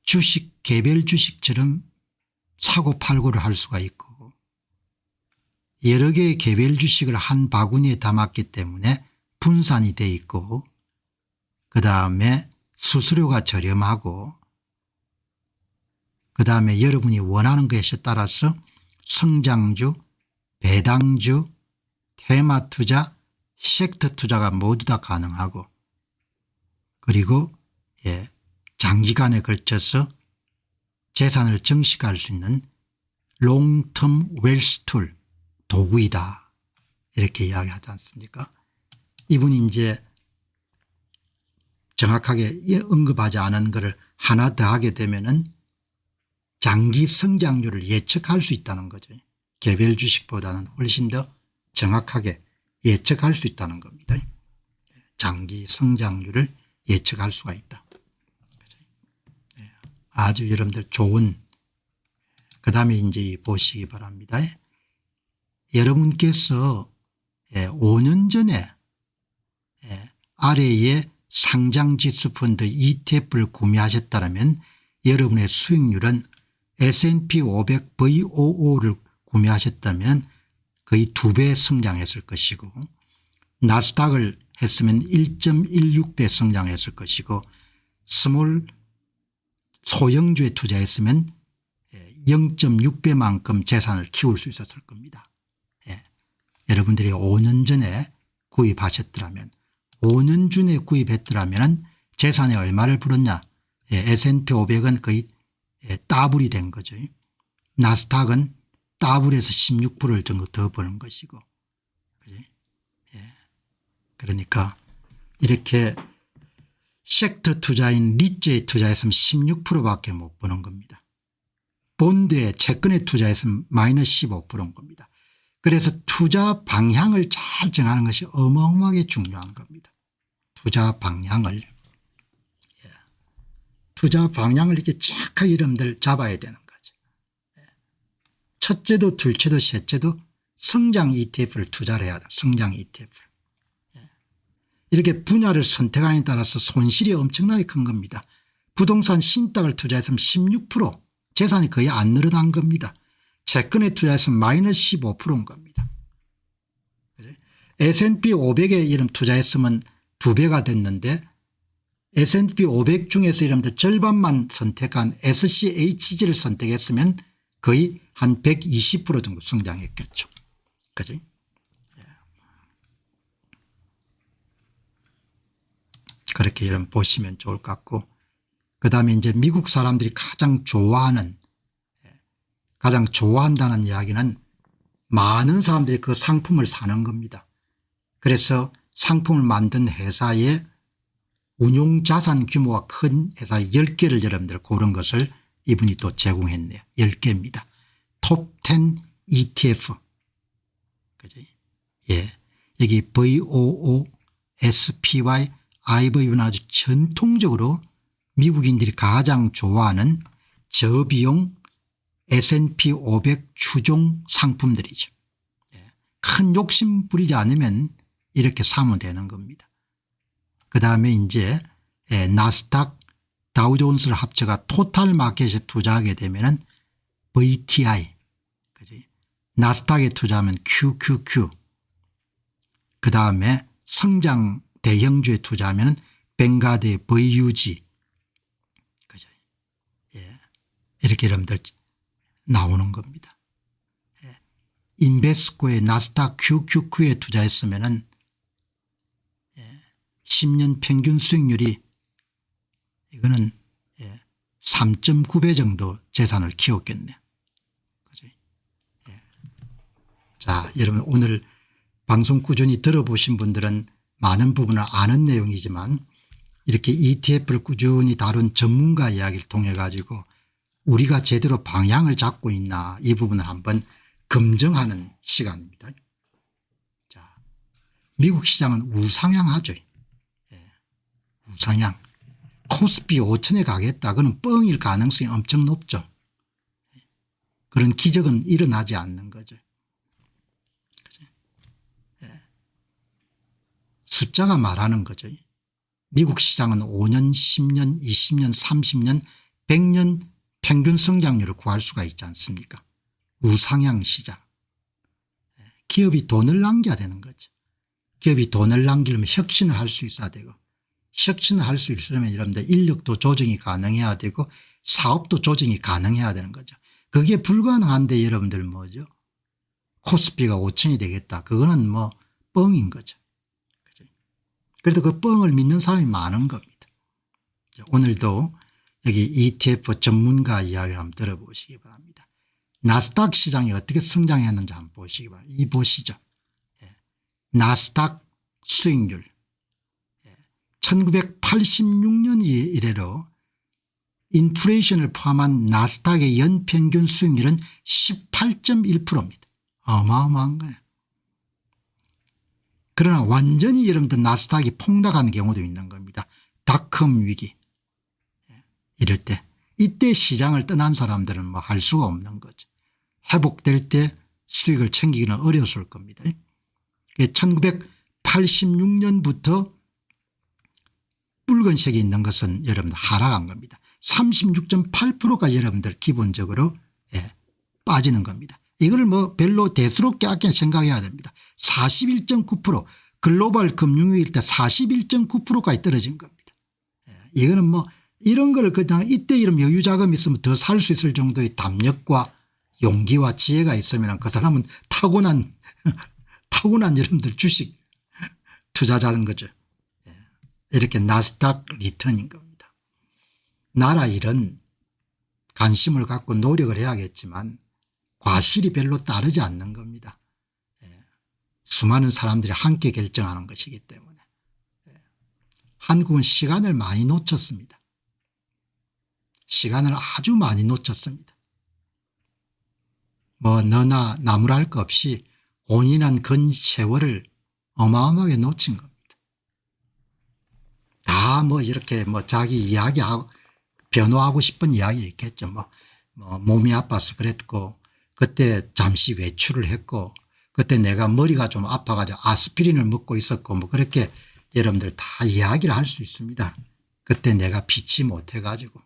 주식 개별 주식처럼 사고 팔고를 할 수가 있고 여러 개의 개별 주식을 한 바구니에 담았기 때문에 분산이 돼 있고 그다음에 수수료가 저렴하고 그다음에 여러분이 원하는 것에 따라서 성장주, 배당주, 테마 투자, 섹터 투자가 모두 다 가능하고 그리고 장기간에 걸쳐서 재산을 증식할 수 있는 롱텀 웰스 툴 도구이다. 이렇게 이야기하지 않습니까? 이분이 이제 정확하게 언급하지 않은 것을 하나 더 하게 되면은 장기 성장률을 예측할 수 있다는 거죠. 개별 주식보다는 훨씬 더 정확하게 예측할 수 있다는 겁니다. 장기 성장률을 예측할 수가 있다. 아주 여러분들 좋은 그다음에 이제 보시기 바랍니다. 여러분께서 5년 전에 아래에 상장지수 펀드 ETF를 구매하셨다면 여러분의 수익률은 S&P 500 VOO를 구매하셨다면 거의 2배 성장했을 것이고 나스닥을 했으면 1.16배 성장했을 것이고 스몰 소형주에 투자했으면 0.6배만큼 재산을 키울 수 있었을 겁니다. 여러분들이 5년 전에 구입하셨더라면 5년 전에 구입했더라면 재산에 얼마를 불었냐. S&P 500은 거의 더블이 된 거죠. 나스닥은 더블에서 16% 정도 더 버는 것이고. 그러니까 이렇게 섹터 투자인 리츠에 투자했으면 16%밖에 못 버는 겁니다. 본드에 채권에 투자했으면 마이너스 15%인 겁니다. 그래서 투자 방향을 잘 정하는 것이 어마어마하게 중요한 겁니다. 투자 방향을. 투자 방향을 이렇게 착하게 여러분들 잡아야 되는 거죠. 첫째도 둘째도 셋째도 성장 ETF를 투자를 해야 돼. 성장 ETF를. 이렇게 분야를 선택하에 따라서 손실이 엄청나게 큰 겁니다. 부동산 신탁을 투자했으면 16% 재산이 거의 안 늘어난 겁니다. 채권에 투자했으면 마이너스 15%인 겁니다. S&P 500에 이름 투자했으면 2배가 됐는데 S&P 500 중에서 이름들 절반만 선택한 SCHG를 선택했으면 거의 한 120% 정도 성장했겠죠. 그죠? 그렇게 여러분 보시면 좋을 것 같고 그다음에 이제 미국 사람들이 가장 좋아한다는 이야기는 많은 사람들이 그 상품을 사는 겁니다. 그래서 상품을 만든 회사의 운용자산 규모가 큰 회사 10개를 여러분들 고른 것을 이분이 또 제공했네요. 10개입니다. 톱 10 ETF. 그죠? 여기 VOO, SPY, IV는 아주 전통적으로 미국인들이 가장 좋아하는 저비용 S&P 500 추종 상품들이죠. 큰 욕심 부리지 않으면 이렇게 사면 되는 겁니다. 그다음에 이제 나스닥 다우존스를 합쳐가 토탈 마켓에 투자하게 되면은 VTI 그죠? 나스닥에 투자하면 QQQ, 그 다음에 성장 대형주에 투자하면 뱅가드의 VUG, 그죠? 예. 이렇게 여러분들 나오는 겁니다. 예. 인베스코의 나스닥 QQQ에 투자했으면은 10년 평균 수익률이 이거는 3.9배 정도 재산을 키웠겠네요. 그죠? 예. 자, 여러분 오늘 방송 꾸준히 들어보신 분들은 많은 부분을 아는 내용이지만 이렇게 ETF를 꾸준히 다룬 전문가 이야기를 통해 가지고 우리가 제대로 방향을 잡고 있나 이 부분을 한번 검증하는 시간입니다. 자, 미국 시장은 우상향하죠. 예, 우상향. 코스피 5천에 가겠다. 그건 뻥일 가능성이 엄청 높죠. 그런 기적은 일어나지 않는 거죠. 예. 숫자가 말하는 거죠. 미국 시장은 5년, 10년, 20년, 30년, 100년 평균 성장률을 구할 수가 있지 않습니까? 우상향 시장. 기업이 돈을 남겨야 되는 거죠. 기업이 돈을 남기려면 혁신을 할 수 있어야 되고, 혁신을 할 수 있으려면 여러분들 인력도 조정이 가능해야 되고 사업도 조정이 가능해야 되는 거죠. 그게 불가능한데 여러분들 뭐죠? 코스피가 5천이 되겠다. 그거는 뭐 뻥인 거죠. 그래도 그 뻥을 믿는 사람이 많은 겁니다. 오늘도 여기 ETF 전문가 이야기를 한번 들어보시기 바랍니다. 나스닥 시장이 어떻게 성장했는지 한번 보시기 바랍니다. 이 보시죠. 나스닥 수익률 1986년 이래로 인플레이션을 포함한 나스닥의 연평균 수익률은 18.1%입니다. 어마어마한 거예요. 그러나 완전히 여러분들 나스닥이 폭락하는 경우도 있는 겁니다. 닷컴 위기 이럴 때 이때 시장을 떠난 사람들은 뭐 할 수가 없는 거죠. 회복될 때 수익을 챙기기는 어려웠을 겁니다. 1986년부터 붉은색이 있는 것은 여러분들 하락한 겁니다. 36.8%가 여러분들 기본적으로 빠지는 겁니다. 이걸 뭐 별로 대수롭게 아껴 생각해야 됩니다. 41.9% 글로벌 금융위기일 때 41.9%까지 떨어진 겁니다. 이거는 뭐 이런 걸 그냥 이때 이런 여유 자금이 있으면 더 살 수 있을 정도의 담력과 용기와 지혜가 있으면 그 사람은 타고난 여러분들 주식 투자자는 거죠. 이렇게 나스닥 리턴인 겁니다. 나라 일은 관심을 갖고 노력을 해야겠지만 과실이 별로 따르지 않는 겁니다. 수많은 사람들이 함께 결정하는 것이기 때문에. 한국은 시간을 많이 놓쳤습니다. 시간을 아주 많이 놓쳤습니다. 뭐 너나 나무랄 것 없이 온인한 근 세월을 어마어마하게 놓친 겁니다. 다 뭐 이렇게 뭐 자기 이야기하고 변호하고 싶은 이야기 있겠죠. 뭐 몸이 아파서 그랬고 그때 잠시 외출을 했고 그때 내가 머리가 좀 아파가지고 아스피린을 먹고 있었고 뭐 그렇게 여러분들 다 이야기를 할 수 있습니다. 그때 내가 피치 못해가지고.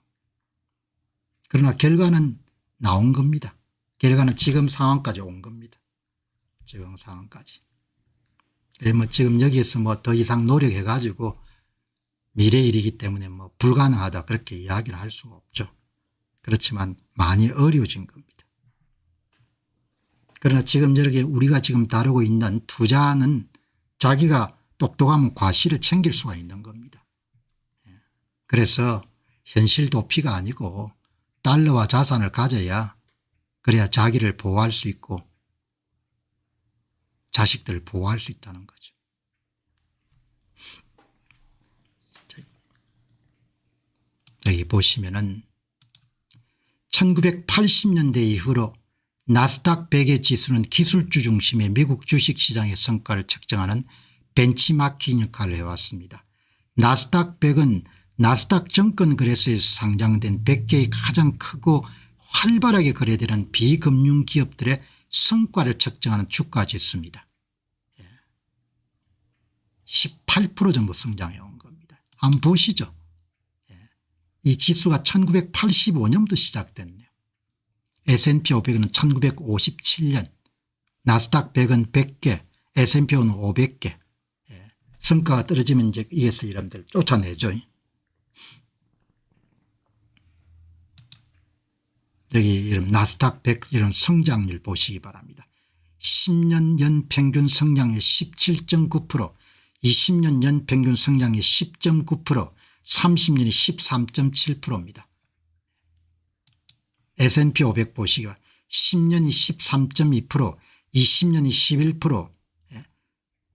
그러나 결과는 나온 겁니다. 결과는 지금 상황까지 온 겁니다. 지금 상황까지. 뭐 지금 여기에서 뭐 더 이상 노력해가지고 미래 일이기 때문에 뭐 불가능하다 그렇게 이야기를 할 수가 없죠. 그렇지만 많이 어려워진 겁니다. 그러나 지금 이렇게 우리가 지금 다루고 있는 투자는 자기가 똑똑하면 과실을 챙길 수가 있는 겁니다. 그래서 현실 도피가 아니고 달러와 자산을 가져야 그래야 자기를 보호할 수 있고 자식들을 보호할 수 있다는 거죠. 여기 보시면은 1980년대 이후로 나스닥 100의 지수는 기술주 중심의 미국 주식시장의 성과를 측정하는 벤치마킹 역할을 해왔습니다. 나스닥 100은 나스닥 증권거래소에서 상장된 100개의 가장 크고 활발하게 거래되는 비금융 기업들의 성과를 측정하는 주가지수입니다. 18% 정도 성장해 온 겁니다. 한번 보시죠. 이 지수가 1985년부터 시작됐네요. S&P 500은 1957년 나스닥 100은 100개, S&P5는 500개. 예. 성과가 떨어지면 이제 이에서 이름들 쫓아내죠. 여기 이름 나스닥 100 이런 성장률 보시기 바랍니다. 10년 연평균 성장률 17.9%, 20년 연평균 성장률 10.9%, 30년이 13.7%입니다. S&P 500 보시기 바랍니다. 10년이 13.2%, 20년이 11%,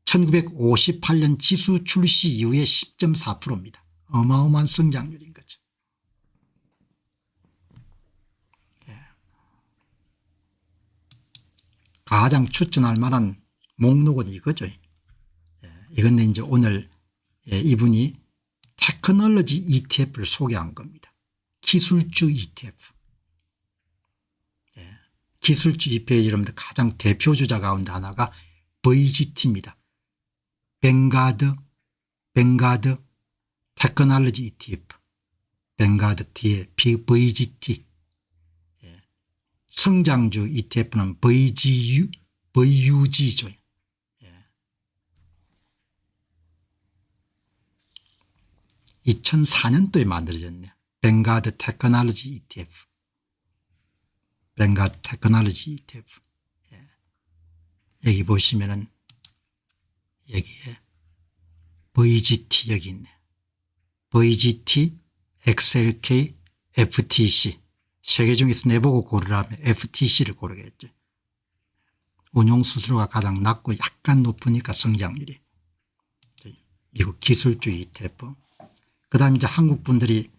1958년 지수 출시 이후에 10.4%입니다. 어마어마한 성장률인 거죠. 가장 추천할 만한 목록은 이거죠. 이건 이제 오늘 이분이 테크놀로지 ETF를 소개한 겁니다. 기술주 ETF. 기술주 ETF의 여러분들 가장 대표주자 가운데 하나가 VGT입니다. 뱅가드 테크놀로지 ETF. 뱅가드 T의 VGT. 성장주 ETF는 VUG죠. 2004년도에 만들어졌네요. 뱅가드 테크놀로지 ETF. 뱅가드 테크놀로지 ETF. 여기 보시면은 여기에 VGT 여기 있네. VGT, XLK, FTC. 세 개 중에서 내보고 고르라면 FTC를 고르겠죠. 운용수수료가 가장 낮고 약간 높으니까 성장률이. 미국 기술주 ETF. 그다음에 이제 한국 분들이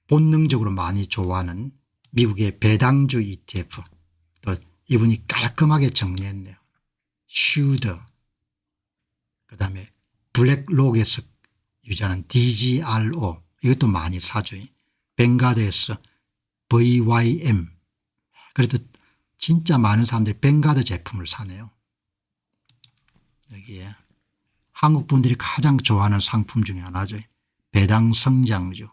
본능적으로 많이 좋아하는 미국의 배당주 ETF. 또 이분이 깔끔하게 정리했네요. 슈더. 그다음에 블랙록에서 유지하는 DGRO. 이것도 많이 사죠. 뱅가드에서 VYM. 그래도 진짜 많은 사람들이 뱅가드 제품을 사네요. 여기에 한국 분들이 가장 좋아하는 상품 중에 하나죠. 배당 성장주.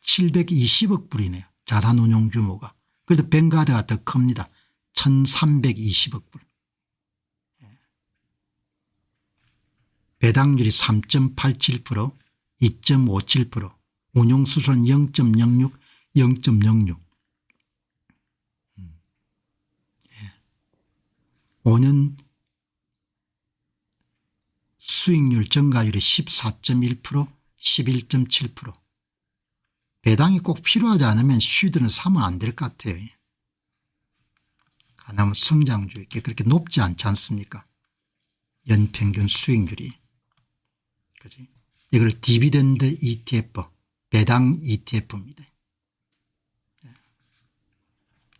720억 불이네요. 자산운용 규모가. 그래도 뱅가드가 더 큽니다. 1320억 불. 배당률이 3.87%, 2.57%. 운용수수료는 0.06, 0.06. 5년 수익률 증가율이 14.1%, 11.7%. 배당이 꼭 필요하지 않으면 슈드는 사면 안 될 것 같아요. 가나면 성장주 이렇게 그렇게 높지 않지 않습니까? 연평균 수익률이. 그지? 이걸 디비던드 ETF, 배당 ETF입니다.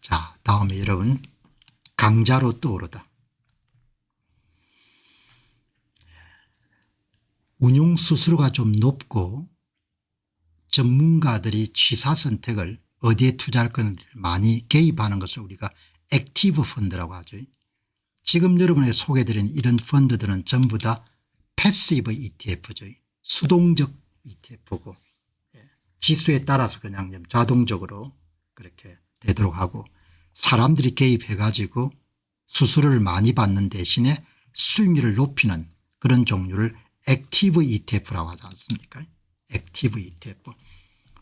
자, 다음에 여러분 강자로 떠오르다. 운용수수료가 좀 높고 전문가들이 취사 선택을 어디에 투자할 건지 많이 개입하는 것을 우리가 액티브 펀드라고 하죠. 지금 여러분에 소개해드린 이런 펀드들은 전부 다 패시브 ETF죠. 수동적 ETF고 지수에 따라서 그냥 자동적으로 그렇게 되도록 하고 사람들이 개입해 가지고 수수료를 많이 받는 대신에 수익률을 높이는 그런 종류를 액티브 ETF라고 하지 않습니까? 액티브 ETF.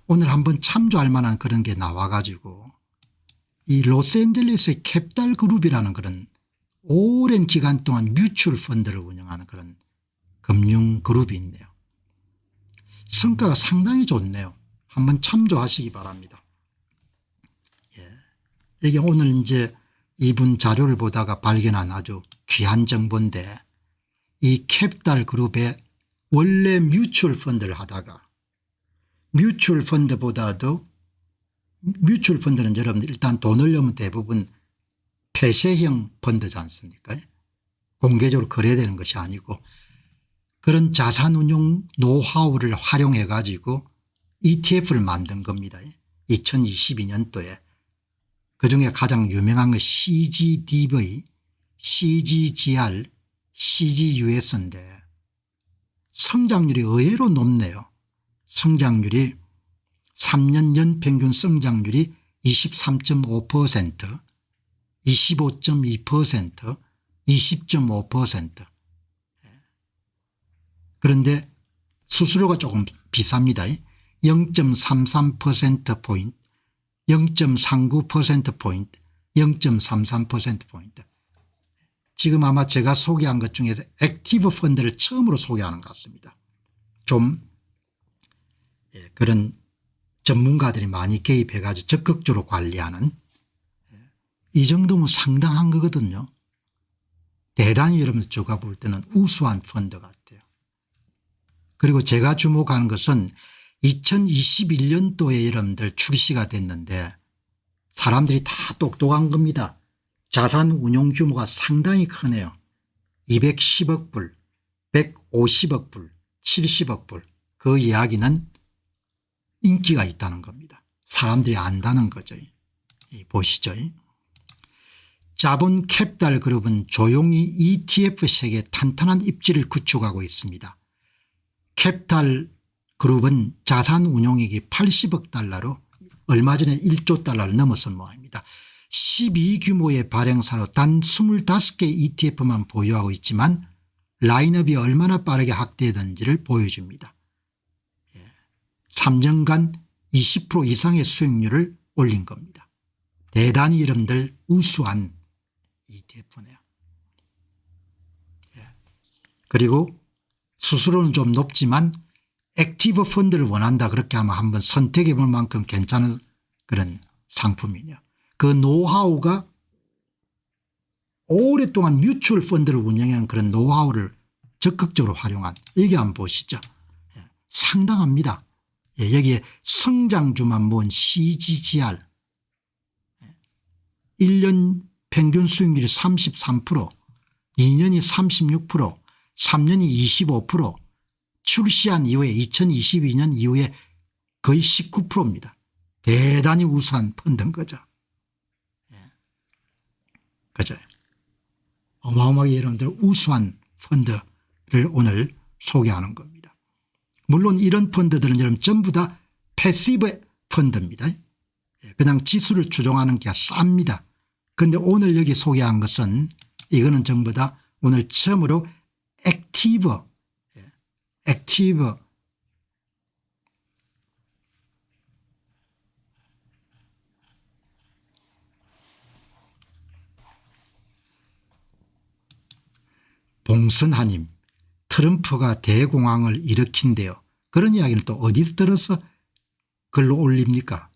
오늘 한번 참조할 만한 그런 게 나와 가지고 이 로스앤젤레스의 캡달 그룹이라는 그런 오랜 기간 동안 뮤추얼 펀드를 운영하는 그런 금융 그룹이 있네요. 성과가 상당히 좋네요. 한번 참조하시기 바랍니다. 이게 오늘 이제 이분 자료를 보다가 발견한 아주 귀한 정보인데 이 캡달 그룹에 원래 뮤추얼 펀드를 하다가 뮤추얼 펀드보다도 뮤추얼 펀드는 여러분들 일단 돈을 넣으면 대부분 폐쇄형 펀드지 않습니까? 공개적으로 거래되는 것이 아니고 그런 자산운용 노하우를 활용해 가지고 ETF를 만든 겁니다. 2022년도에. 그중에 가장 유명한 건 CGDV, CGGR, CGUS인데 성장률이 의외로 높네요. 성장률이 3년 연평균 성장률이 23.5%, 25.2%, 20.5%. 그런데 수수료가 조금 비쌉니다. 0.33%포인트, 0.39%포인트, 0.33%포인트. 지금 아마 제가 소개한 것 중에서 액티브 펀드를 처음으로 소개하는 것 같습니다. 좀 그런 전문가들이 많이 개입해 가지고 적극적으로 관리하는, 이 정도면 상당한 거거든요. 대단히 여러분들 제가 볼 때는 우수한 펀드 같아요. 그리고 제가 주목하는 것은 2021년도에 여러분들 출시가 됐는데 사람들이 다 똑똑한 겁니다. 자산 운용 규모가 상당히 크네요. 210억 불, 150억 불, 70억 불. 그 이야기는 인기가 있다는 겁니다. 사람들이 안다는 거죠. 보시죠. 자본 캡탈 그룹은 조용히 ETF 세계에 탄탄한 입지를 구축하고 있습니다. 캡탈 그룹은 자산 운용액이 80억 달러로 얼마 전에 1조 달러를 넘어선 모양입니다. 12규모의 발행사로 단 25개 ETF만 보유하고 있지만 라인업이 얼마나 빠르게 확대되는지를 보여줍니다. 3년간 20% 이상의 수익률을 올린 겁니다. 대단히 여러분들 우수한 ETF네요. 그리고 수수료는 좀 높지만 액티브 펀드를 원한다 그렇게 하면 한번 선택해 볼 만큼 괜찮은 그런 상품이냐. 그 노하우가 오랫동안 뮤추얼 펀드를 운영한 그런 노하우를 적극적으로 활용한, 이게 한번 보시죠. 상당합니다. 여기에 성장주만 모은 CGGR 1년 평균 수익률이 33%, 2년이 36%, 3년이 25%, 출시한 이후에 2022년 이후에 거의 19%입니다. 대단히 우수한 펀드인 거죠. 그죠? 어마어마하게 여러분들 우수한 펀드를 오늘 소개하는 겁니다. 물론 이런 펀드들은 여러분 전부 다 패시브 펀드입니다. 그냥 지수를 추종하는 게 쌉니다. 그런데 오늘 여기 소개한 것은 이거는 전부 다 오늘 처음으로 액티브 봉선하님, 트럼프가 대공황을 일으킨대요. 그런 이야기는 또 어디서 들어서 글로 올립니까?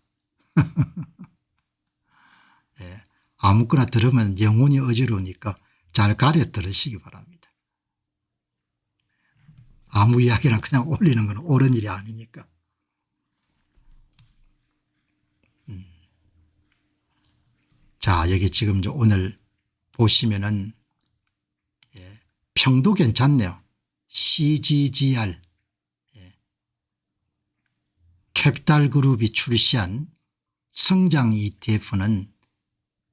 아무거나 들으면 영혼이 어지러우니까 잘 가려 들으시기 바랍니다. 아무 이야기나 그냥 올리는 건 옳은 일이 아니니까. 자, 여기 지금 오늘 보시면은 평도 괜찮네요. CGGR 캐피탈 그룹이 출시한 성장 ETF는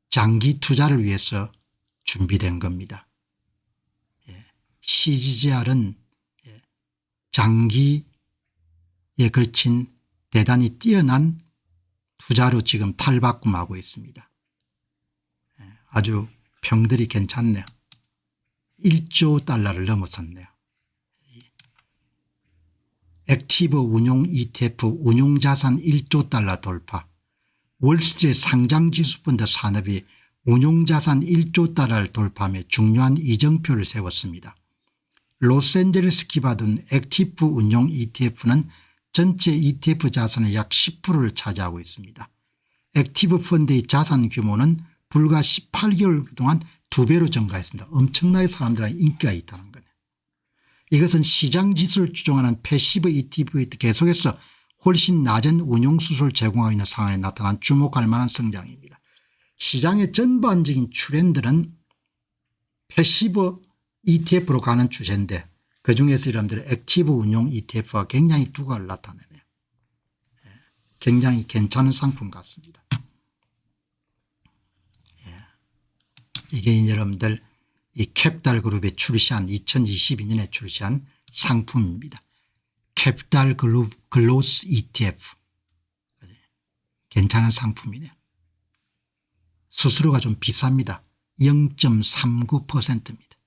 장기 투자를 위해서 준비된 겁니다. CGGR은 장기에 걸친 대단히 뛰어난 투자로 지금 탈바꿈하고 있습니다. 아주 평들이 괜찮네요. 1조 달러를 넘어섰네요. 액티브 운용 ETF 운용자산 1조 달러 돌파. 월스트리트 상장지수펀드 산업이 운용자산 1조 달러를 돌파하며 중요한 이정표를 세웠습니다. 로스앤젤레스 기반은 액티브 운용 ETF는 전체 ETF 자산의 약 10%를 차지하고 있습니다. 액티브 펀드의 자산 규모는 불과 18개월 동안 2배로 증가했습니다. 엄청나게 사람들한테 인기가 있다는 거네요. 이것은 시장 지수를 추종하는 패시브 ETF에 계속해서 훨씬 낮은 운용수수를 제공하고 있는 상황에 나타난 주목할 만한 성장입니다. 시장의 전반적인 트렌드는 패시브 ETF로 가는 추세인데 그중에서 여러분들의 액티브 운용 ETF가 굉장히 두각을 나타내네요. 굉장히 괜찮은 상품 같습니다. 이게 여러분들 이 캐피탈 그룹이 출시한 2022년에 출시한 상품입니다. 캐피탈 그룹 글로스 ETF. 괜찮은 상품이네요. 수수료가 좀 비쌉니다. 0.39%입니다.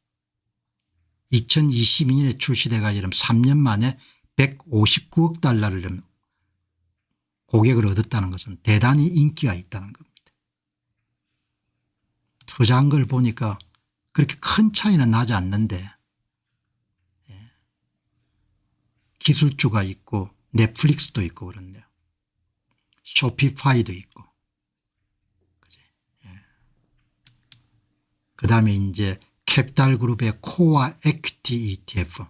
2022년에 출시돼가 이런 3년 만에 159억 달러를 고객을 얻었다는 것은 대단히 인기가 있다는 겁니다. 투자한 걸 보니까 그렇게 큰 차이는 나지 않는데 기술주가 있고 넷플릭스도 있고 그렇네요. 쇼피파이도 있고. 그다음에 이제 캡달그룹의 코어 에퀴티 ETF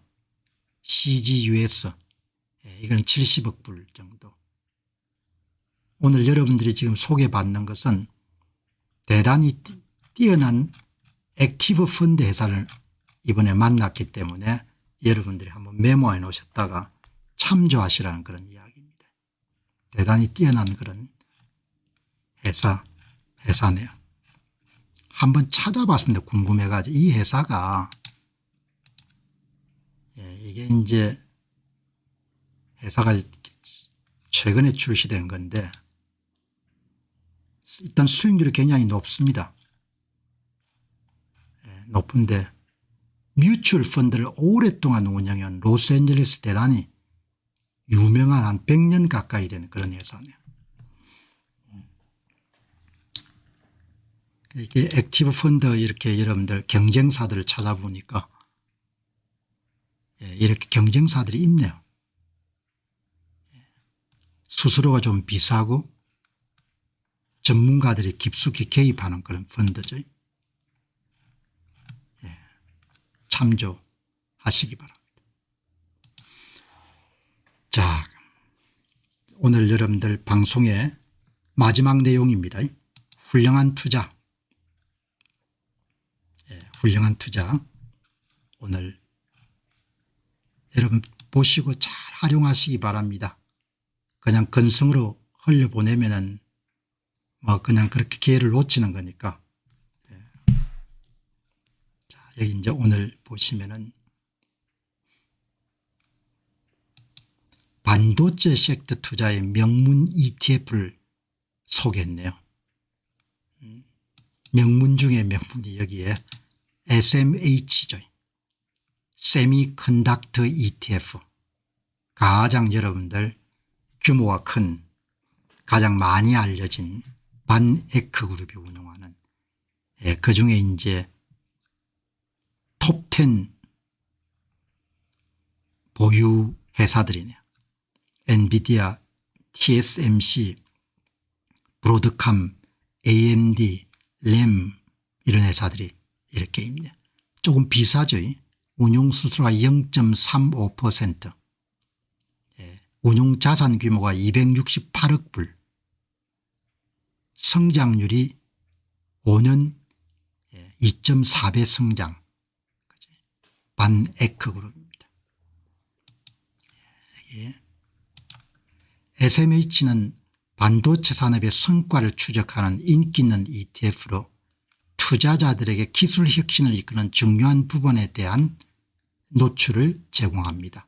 CGUS 이건 70억 불 정도. 오늘 여러분들이 지금 소개받는 것은 대단히 뛰어난 액티브 펀드 회사를 이번에 만났기 때문에 여러분들이 한번 메모해 놓으셨다가 참조하시라는 그런 이야기입니다. 대단히 뛰어난 그런 회사네요. 한번 찾아봤습니다. 궁금해가지고. 이 회사가 이게 이제 회사가 최근에 출시된 건데 일단 수익률이 굉장히 높습니다. 높은데 뮤추얼 펀드를 오랫동안 운영한 로스앤젤레스 대단히 유명한 한 100년 가까이 되는 그런 회사네요. 이게 액티브 펀드 이렇게 여러분들 경쟁사들을 찾아보니까 이렇게 경쟁사들이 있네요. 수수료가 좀 비싸고 전문가들이 깊숙이 개입하는 그런 펀드죠. 참조하시기 바랍니다. 자, 오늘 여러분들 방송의 마지막 내용입니다. 훌륭한 투자. 훌륭한 투자. 오늘 여러분 보시고 잘 활용하시기 바랍니다. 그냥 건성으로 흘려보내면은 뭐 그냥 그렇게 기회를 놓치는 거니까. 자, 여기 이제 오늘 보시면은 반도체 섹터 투자의 명문 ETF를 소개했네요. 명문 중에 명문이 여기에 SMH죠. 세미컨덕터 ETF. 가장 여러분들 규모가 큰 가장 많이 알려진 반에크 그룹이 운영하는 그중에 이제 톱10 보유 회사들이네요. 엔비디아, TSMC, 브로드컴, AMD, 램 이런 회사들이 이렇게 있네요. 조금 비싸죠. 운용수수료가 0.35%, 운용자산 규모가 268억 불, 성장률이 5년 2.4배 성장, 반에크 그룹입니다. SMH는 반도체 산업의 성과를 추적하는 인기 있는 ETF로 투자자들에게 기술 혁신을 이끄는 중요한 부분에 대한 노출을 제공합니다.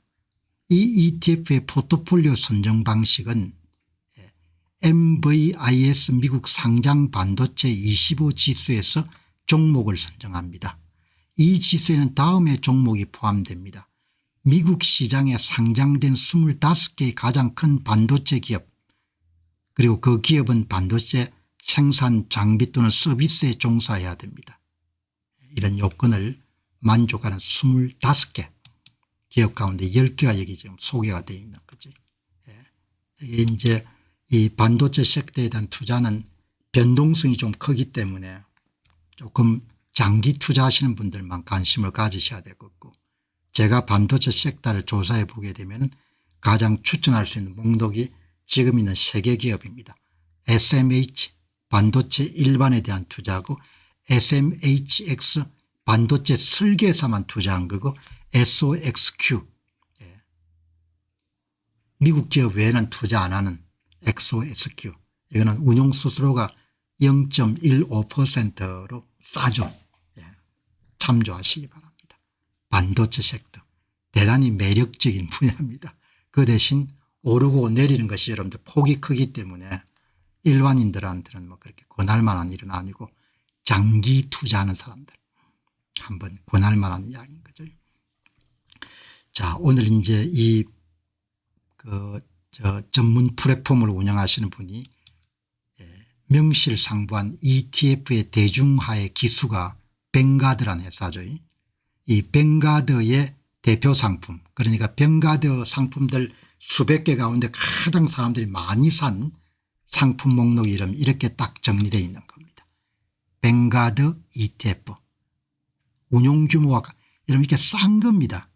이 ETF의 포트폴리오 선정 방식은 MVIS 미국 상장 반도체 25 지수에서 종목을 선정합니다. 이 지수에는 다음의 종목이 포함됩니다. 미국 시장에 상장된 25개의 가장 큰 반도체 기업, 그리고 그 기업은 반도체 생산 장비 또는 서비스에 종사해야 됩니다. 이런 요건을 만족하는 25개 기업 가운데 10개가 여기 지금 소개가 되어 있는 거죠. 이게 이제 이 반도체 섹터에 대한 투자는 변동성이 좀 크기 때문에 조금 장기 투자하시는 분들만 관심을 가지셔야 될 것 같고, 제가 반도체 섹터를 조사해 보게 되면 가장 추천할 수 있는 목록이 지금 있는 3개 기업입니다. SMH 반도체 일반에 대한 투자하고, SMHX 반도체 설계사만 투자한 거고, SOXQ 미국 기업 외에는 투자 안 하는 XOSQ, 이거는 운용수수료가 0.15%로 싸죠. 참조하시기 바랍니다. 반도체 섹터 대단히 매력적인 분야입니다. 그 대신 오르고 내리는 것이 여러분들 폭이 크기 때문에 일반인들한테는 뭐 그렇게 권할 만한 일은 아니고 장기 투자하는 사람들 한번 권할 만한 이야기인 거죠. 자, 오늘 이제 이 전문 플랫폼을 운영하시는 분이 명실상부한 ETF의 대중화의 기수가 뱅가드라는 회사죠. 이 뱅가드의 대표 상품, 그러니까 뱅가드 상품들 수백 개 가운데 가장 사람들이 많이 산 상품 목록 이름 이렇게 딱 정리되어 있는 겁니다. 뱅가드 ETF. 운용 규모가 이렇게 싼 겁니다.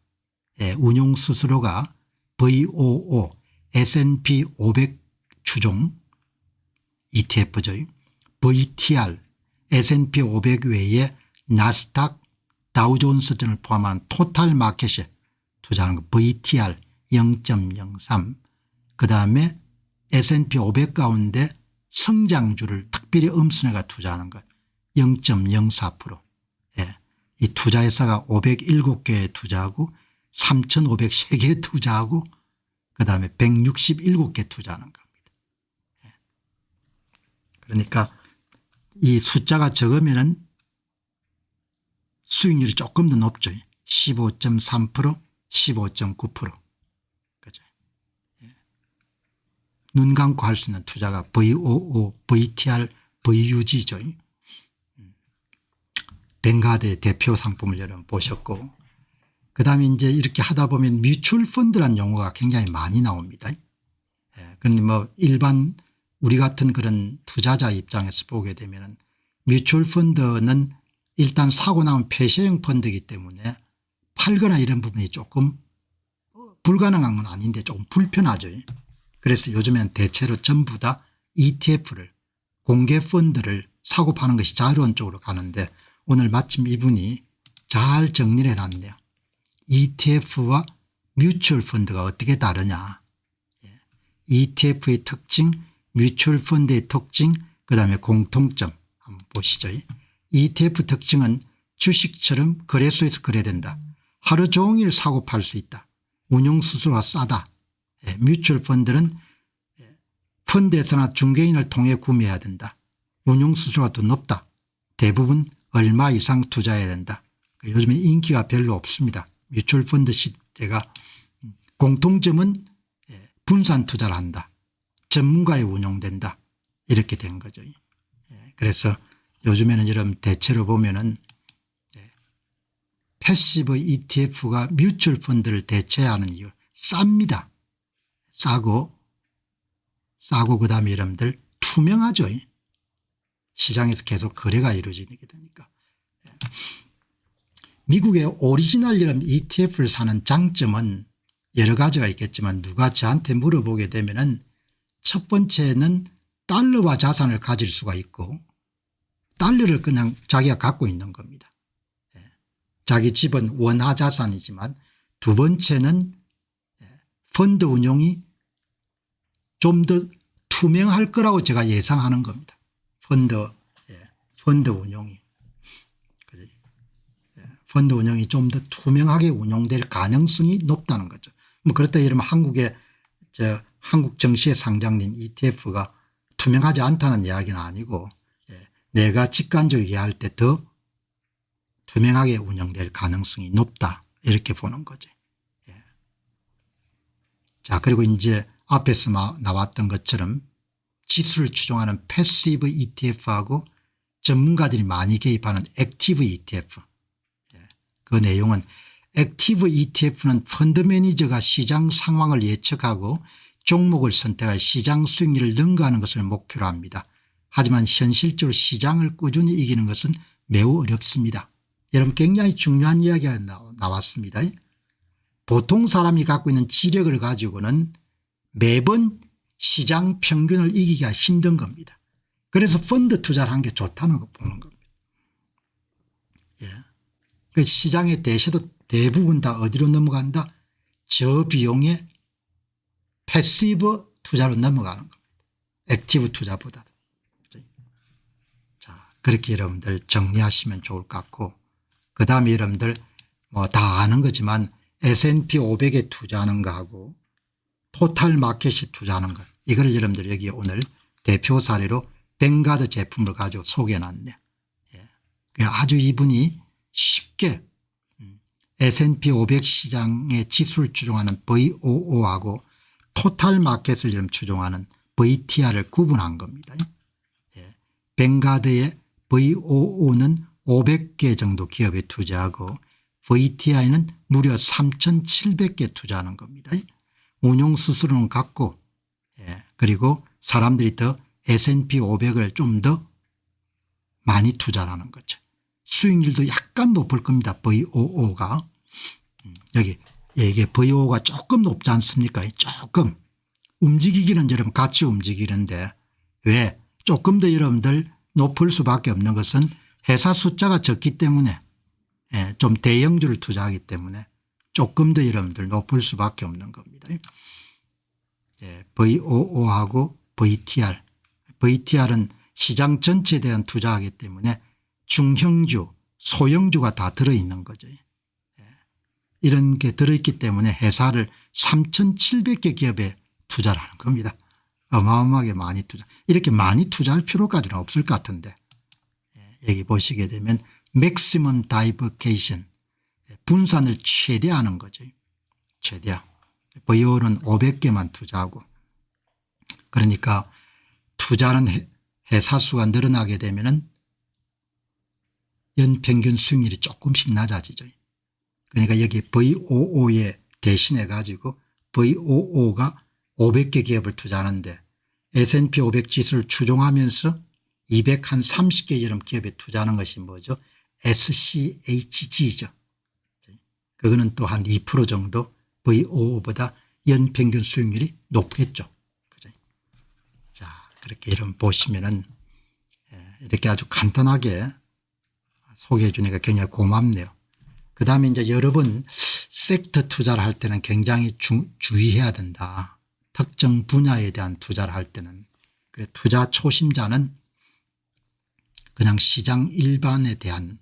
운용 수수료가 VOO S&P 500 추종 ETF죠. VTR S&P 500 외에 나스닥 다우존스 등을 포함한 토탈 마켓에 투자하는 거 VTR 0.03 그다음에 S&P 500 가운데 성장주를 특별히 엄선해가 투자하는 것 0.04%. 이 투자회사가 507개에 투자하고 3,503개에 투자하고 그다음에 167개 투자하는 겁니다. 그러니까 이 숫자가 적으면은 수익률이 조금 더 높죠. 15.3% 15.9%. 그죠. 눈 감고 할 수 있는 투자가 VOO, VTR, VUG죠. 뱅가드의 대표 상품을 여러분 보셨고 그다음에 이제 이렇게 하다 보면 뮤추얼 펀드라는 용어가 굉장히 많이 나옵니다. 그런데 뭐 일반 우리 같은 그런 투자자 입장에서 보게 되면 뮤추얼 펀드는 일단 사고 나면 폐쇄형 펀드이기 때문에 팔거나 이런 부분이 조금 불가능한 건 아닌데 조금 불편하죠. 그래서 요즘에는 대체로 전부 다 ETF를 공개 펀드를 사고 파는 것이 자유로운 쪽으로 가는데 오늘 마침 이분이 잘 정리를 해놨네요. ETF와 뮤추얼 펀드가 어떻게 다르냐. ETF의 특징, 뮤추얼 펀드의 특징, 그다음에 공통점 한번 보시죠. ETF 특징은 주식처럼 거래소에서 거래된다. 하루 종일 사고 팔 수 있다. 운용 수수료가 싸다. 뮤추얼 펀드는 펀드에서나 중개인을 통해 구매해야 된다. 운용 수수료가 더 높다. 대부분 얼마 이상 투자해야 된다. 요즘에 인기가 별로 없습니다. 뮤추얼 펀드 시대가. 공통점은 분산 투자를 한다. 전문가에 운용된다. 이렇게 된 거죠. 그래서 요즘에는 여러분 대체로 보면은 패시브 ETF가 뮤추얼 펀드를 대체하는 이유 쌉니다. 싸고 그다음에 여러분들 투명하죠. 시장에서 계속 거래가 이루어지게 되니까. 미국의 오리지널 여러분 ETF를 사는 장점은 여러 가지가 있겠지만 누가 저한테 물어보게 되면은 첫 번째는 달러화 자산을 가질 수가 있고 달러를 그냥 자기가 갖고 있는 겁니다. 자기 집은 원화 자산이지만 두 번째는 펀드 운용이 좀 더 투명할 거라고 제가 예상하는 겁니다. 펀드 운용이. 펀드 운용이 좀 더 투명하게 운용될 가능성이 높다는 거죠. 뭐 그렇다 이러면 한국 증시에 상장된 ETF가 투명하지 않다는 이야기는 아니고 내가 직관적으로 이해할 때 더 투명하게 운영될 가능성이 높다 이렇게 보는 거죠. 자, 그리고 이제 앞에서 나왔던 것처럼 지수를 추종하는 패시브 ETF하고 전문가들이 많이 개입하는 액티브 ETF. 그 내용은 액티브 ETF는 펀드 매니저가 시장 상황을 예측하고 종목을 선택하여 시장 수익률을 능가하는 것을 목표로 합니다. 하지만 현실적으로 시장을 꾸준히 이기는 것은 매우 어렵습니다. 여러분 굉장히 중요한 이야기가 나왔습니다. 보통 사람이 갖고 있는 지력을 가지고는 매번 시장 평균을 이기기가 힘든 겁니다. 그래서 펀드 투자를 하는 게 좋다는 거 보는 겁니다. 그래서 시장의 대세도 대부분 다 어디로 넘어간다? 저비용의 패시브 투자로 넘어가는 겁니다. 액티브 투자보다. 자, 그렇게 여러분들 정리하시면 좋을 것 같고 그다음에 여러분들 뭐 다 아는 거지만 S&P 500에 투자하는 거하고 토탈 마켓에 투자하는 것 이걸 여러분들 여기 오늘 대표 사례로 벵가드 제품을 가지고 소개해놨네요. 예. 아주 이분이 쉽게 S&P 500 시장의 지수를 추종하는 VOO하고 토탈 마켓을 이름 추종하는 VTR을 구분한 겁니다. 예. 벵가드의 VOO는 500개 정도 기업에 투자하고 VTI는 무려 3,700개 투자하는 겁니다. 운용 수수료는 같고 예. 그리고 사람들이 더 S&P 500을 좀 더 많이 투자하는 거죠. 수익률도 약간 높을 겁니다. VOO가. 여기 이게 VOO가 조금 높지 않습니까? 조금. 움직이기는 여러분 같이 움직이는데 왜 조금 더 여러분들 높을 수밖에 없는 것은 회사 숫자가 적기 때문에 예, 좀 대형주를 투자하기 때문에 조금 더 여러분들 높을 수밖에 없는 겁니다. 예, VOO하고 VTR. VTR은 시장 전체에 대한 투자하기 때문에 중형주 소형주가 다 들어있는 거죠. 예. 이런 게 들어있기 때문에 회사를 3,700개 기업에 투자를 하는 겁니다. 어마어마하게 많이 투자. 이렇게 많이 투자할 필요까지는 없을 것 같은데 예. 여기 보시게 되면 맥시멈 다이버케이션 분산을 최대화하는 거죠. 최대화. VO는 500개만 투자하고 그러니까 투자하는 회사 수가 늘어나게 되면은 연평균 수익률이 조금씩 낮아지죠. 그러니까 여기 VOO에 대신해 가지고 VOO가 500개 기업을 투자하는데 S&P 500 지수를 추종하면서 230개 이런 기업에 투자하는 것이 뭐죠? SCHG죠. 그거는 또 한 2% 정도 VOO보다 연평균 수익률이 높겠죠. 그죠? 자, 그렇게 이런 보시면은 이렇게 아주 간단하게 소개해 주니까 굉장히 고맙네요. 그 다음에 이제 여러 번 섹터 투자를 할 때는 굉장히 주의해야 된다. 특정 분야에 대한 투자를 할 때는. 그래 투자 초심자는 그냥 시장 일반에 대한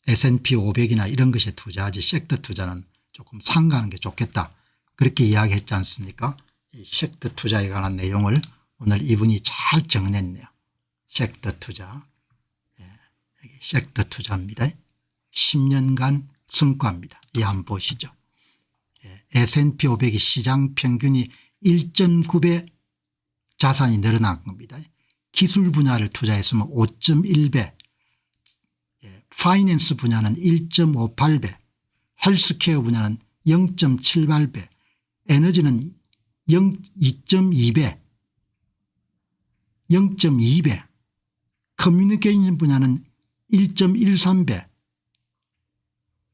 S&P 500이나 이런 것에 투자하지 섹터 투자는 조금 상가하는 게 좋겠다. 그렇게 이야기했지 않습니까? 이 섹터 투자에 관한 내용을 오늘 이분이 잘 정리했네요. 섹터 투자. 섹터 투자입니다. 10년간 성과입니다. 이 한번 보시죠. S&P 500이 시장 평균이 1.9배 자산이 늘어난 겁니다. 기술 분야를 투자했으면 5.1배, 파이낸스 분야는 1.58배, 헬스케어 분야는 0.78배, 에너지는 2.2배, 0.2배, 커뮤니케이션 분야는 1.13배,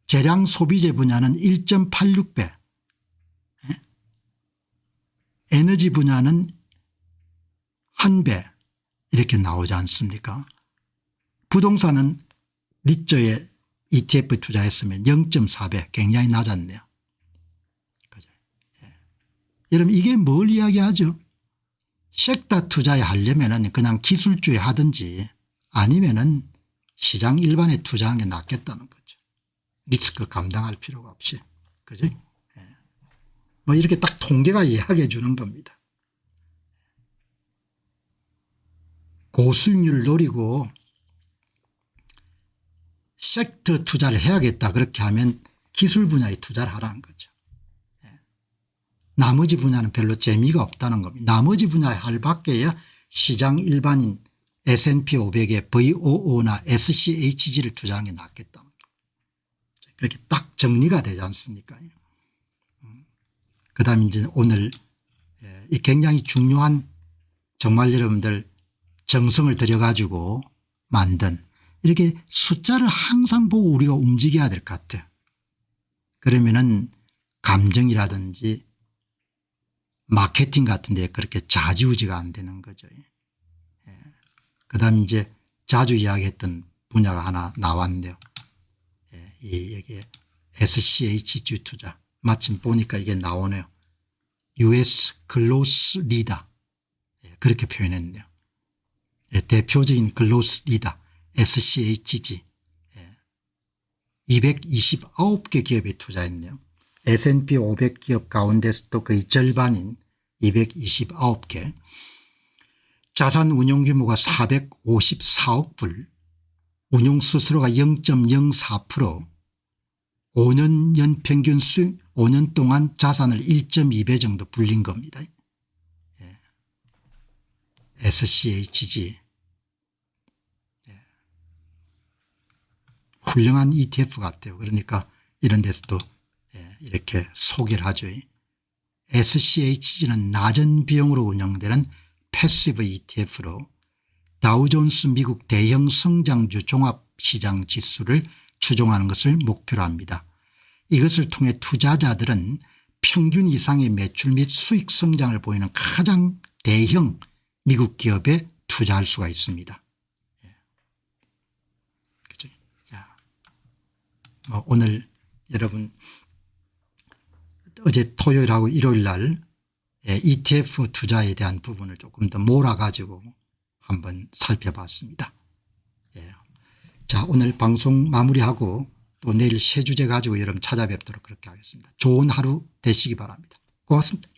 재량 소비재 분야는 1.86배, 에너지 분야는 1배 이렇게 나오지 않습니까? 부동산은 리저에 ETF 투자했으면 0.4배 굉장히 낮았네요. 그죠? 예. 여러분 이게 뭘 이야기하죠? 섹터 투자에 하려면 그냥 기술주에 하든지 아니면은 시장 일반에 투자하는 게 낫겠다는 거죠. 리스크 감당할 필요가 없이. 그죠? 예. 뭐 이렇게 딱 통계가 이야기해 주는 겁니다. 고수익률을 노리고 섹터 투자를 해야겠다 그렇게 하면 기술 분야에 투자를 하라는 거죠. 예. 나머지 분야는 별로 재미가 없다는 겁니다. 나머지 분야에 할밖에야 시장 일반인 S&P 500에 VOO나 SCHG를 투자하는 게 낫겠다는 거죠. 그렇게 딱 정리가 되지 않습니까? 그 다음에 이제 오늘 이 굉장히 중요한 정말 여러분들 정성을 들여 가지고 만든 이렇게 숫자를 항상 보고 우리가 움직여야 될 것 같아요. 그러면은 감정이라든지 마케팅 같은 데 그렇게 좌지우지가 안 되는 거죠. 예. 그 다음에 이제 자주 이야기했던 분야가 하나 나왔네요. 예. 여기에 SCHG 투자. 마침 보니까 이게 나오네요. US 글로스 리더. 예. 그렇게 표현했네요. 예. 대표적인 글로스 리더. SCHG 229개 기업에 투자했네요. S&P 500 기업 가운데서도 거의 절반인 229개. 자산 운용 규모가 454억 불, 운용 수수료가 0.04%, 5년 연평균 5년 동안 자산을 1.2배 정도 불린 겁니다. 예. SCHG. 예. 훌륭한 ETF 같아요. 그러니까 이런 데서도 예, 이렇게 소개를 하죠. SCHG는 낮은 비용으로 운영되는 패시브 ETF로 다우존스 미국 대형 성장주 종합시장 지수를 추종하는 것을 목표로 합니다. 이것을 통해 투자자들은 평균 이상의 매출 및 수익 성장을 보이는 가장 대형 미국 기업에 투자할 수가 있습니다. 예. 그렇죠? 자, 오늘 여러분 어제 토요일하고 일요일 날 ETF 투자에 대한 부분을 조금 더 몰아가지고 한번 살펴봤습니다. 예. 자, 오늘 방송 마무리하고 또 내일 새 주제 가지고 여러분 찾아뵙도록 그렇게 하겠습니다. 좋은 하루 되시기 바랍니다. 고맙습니다.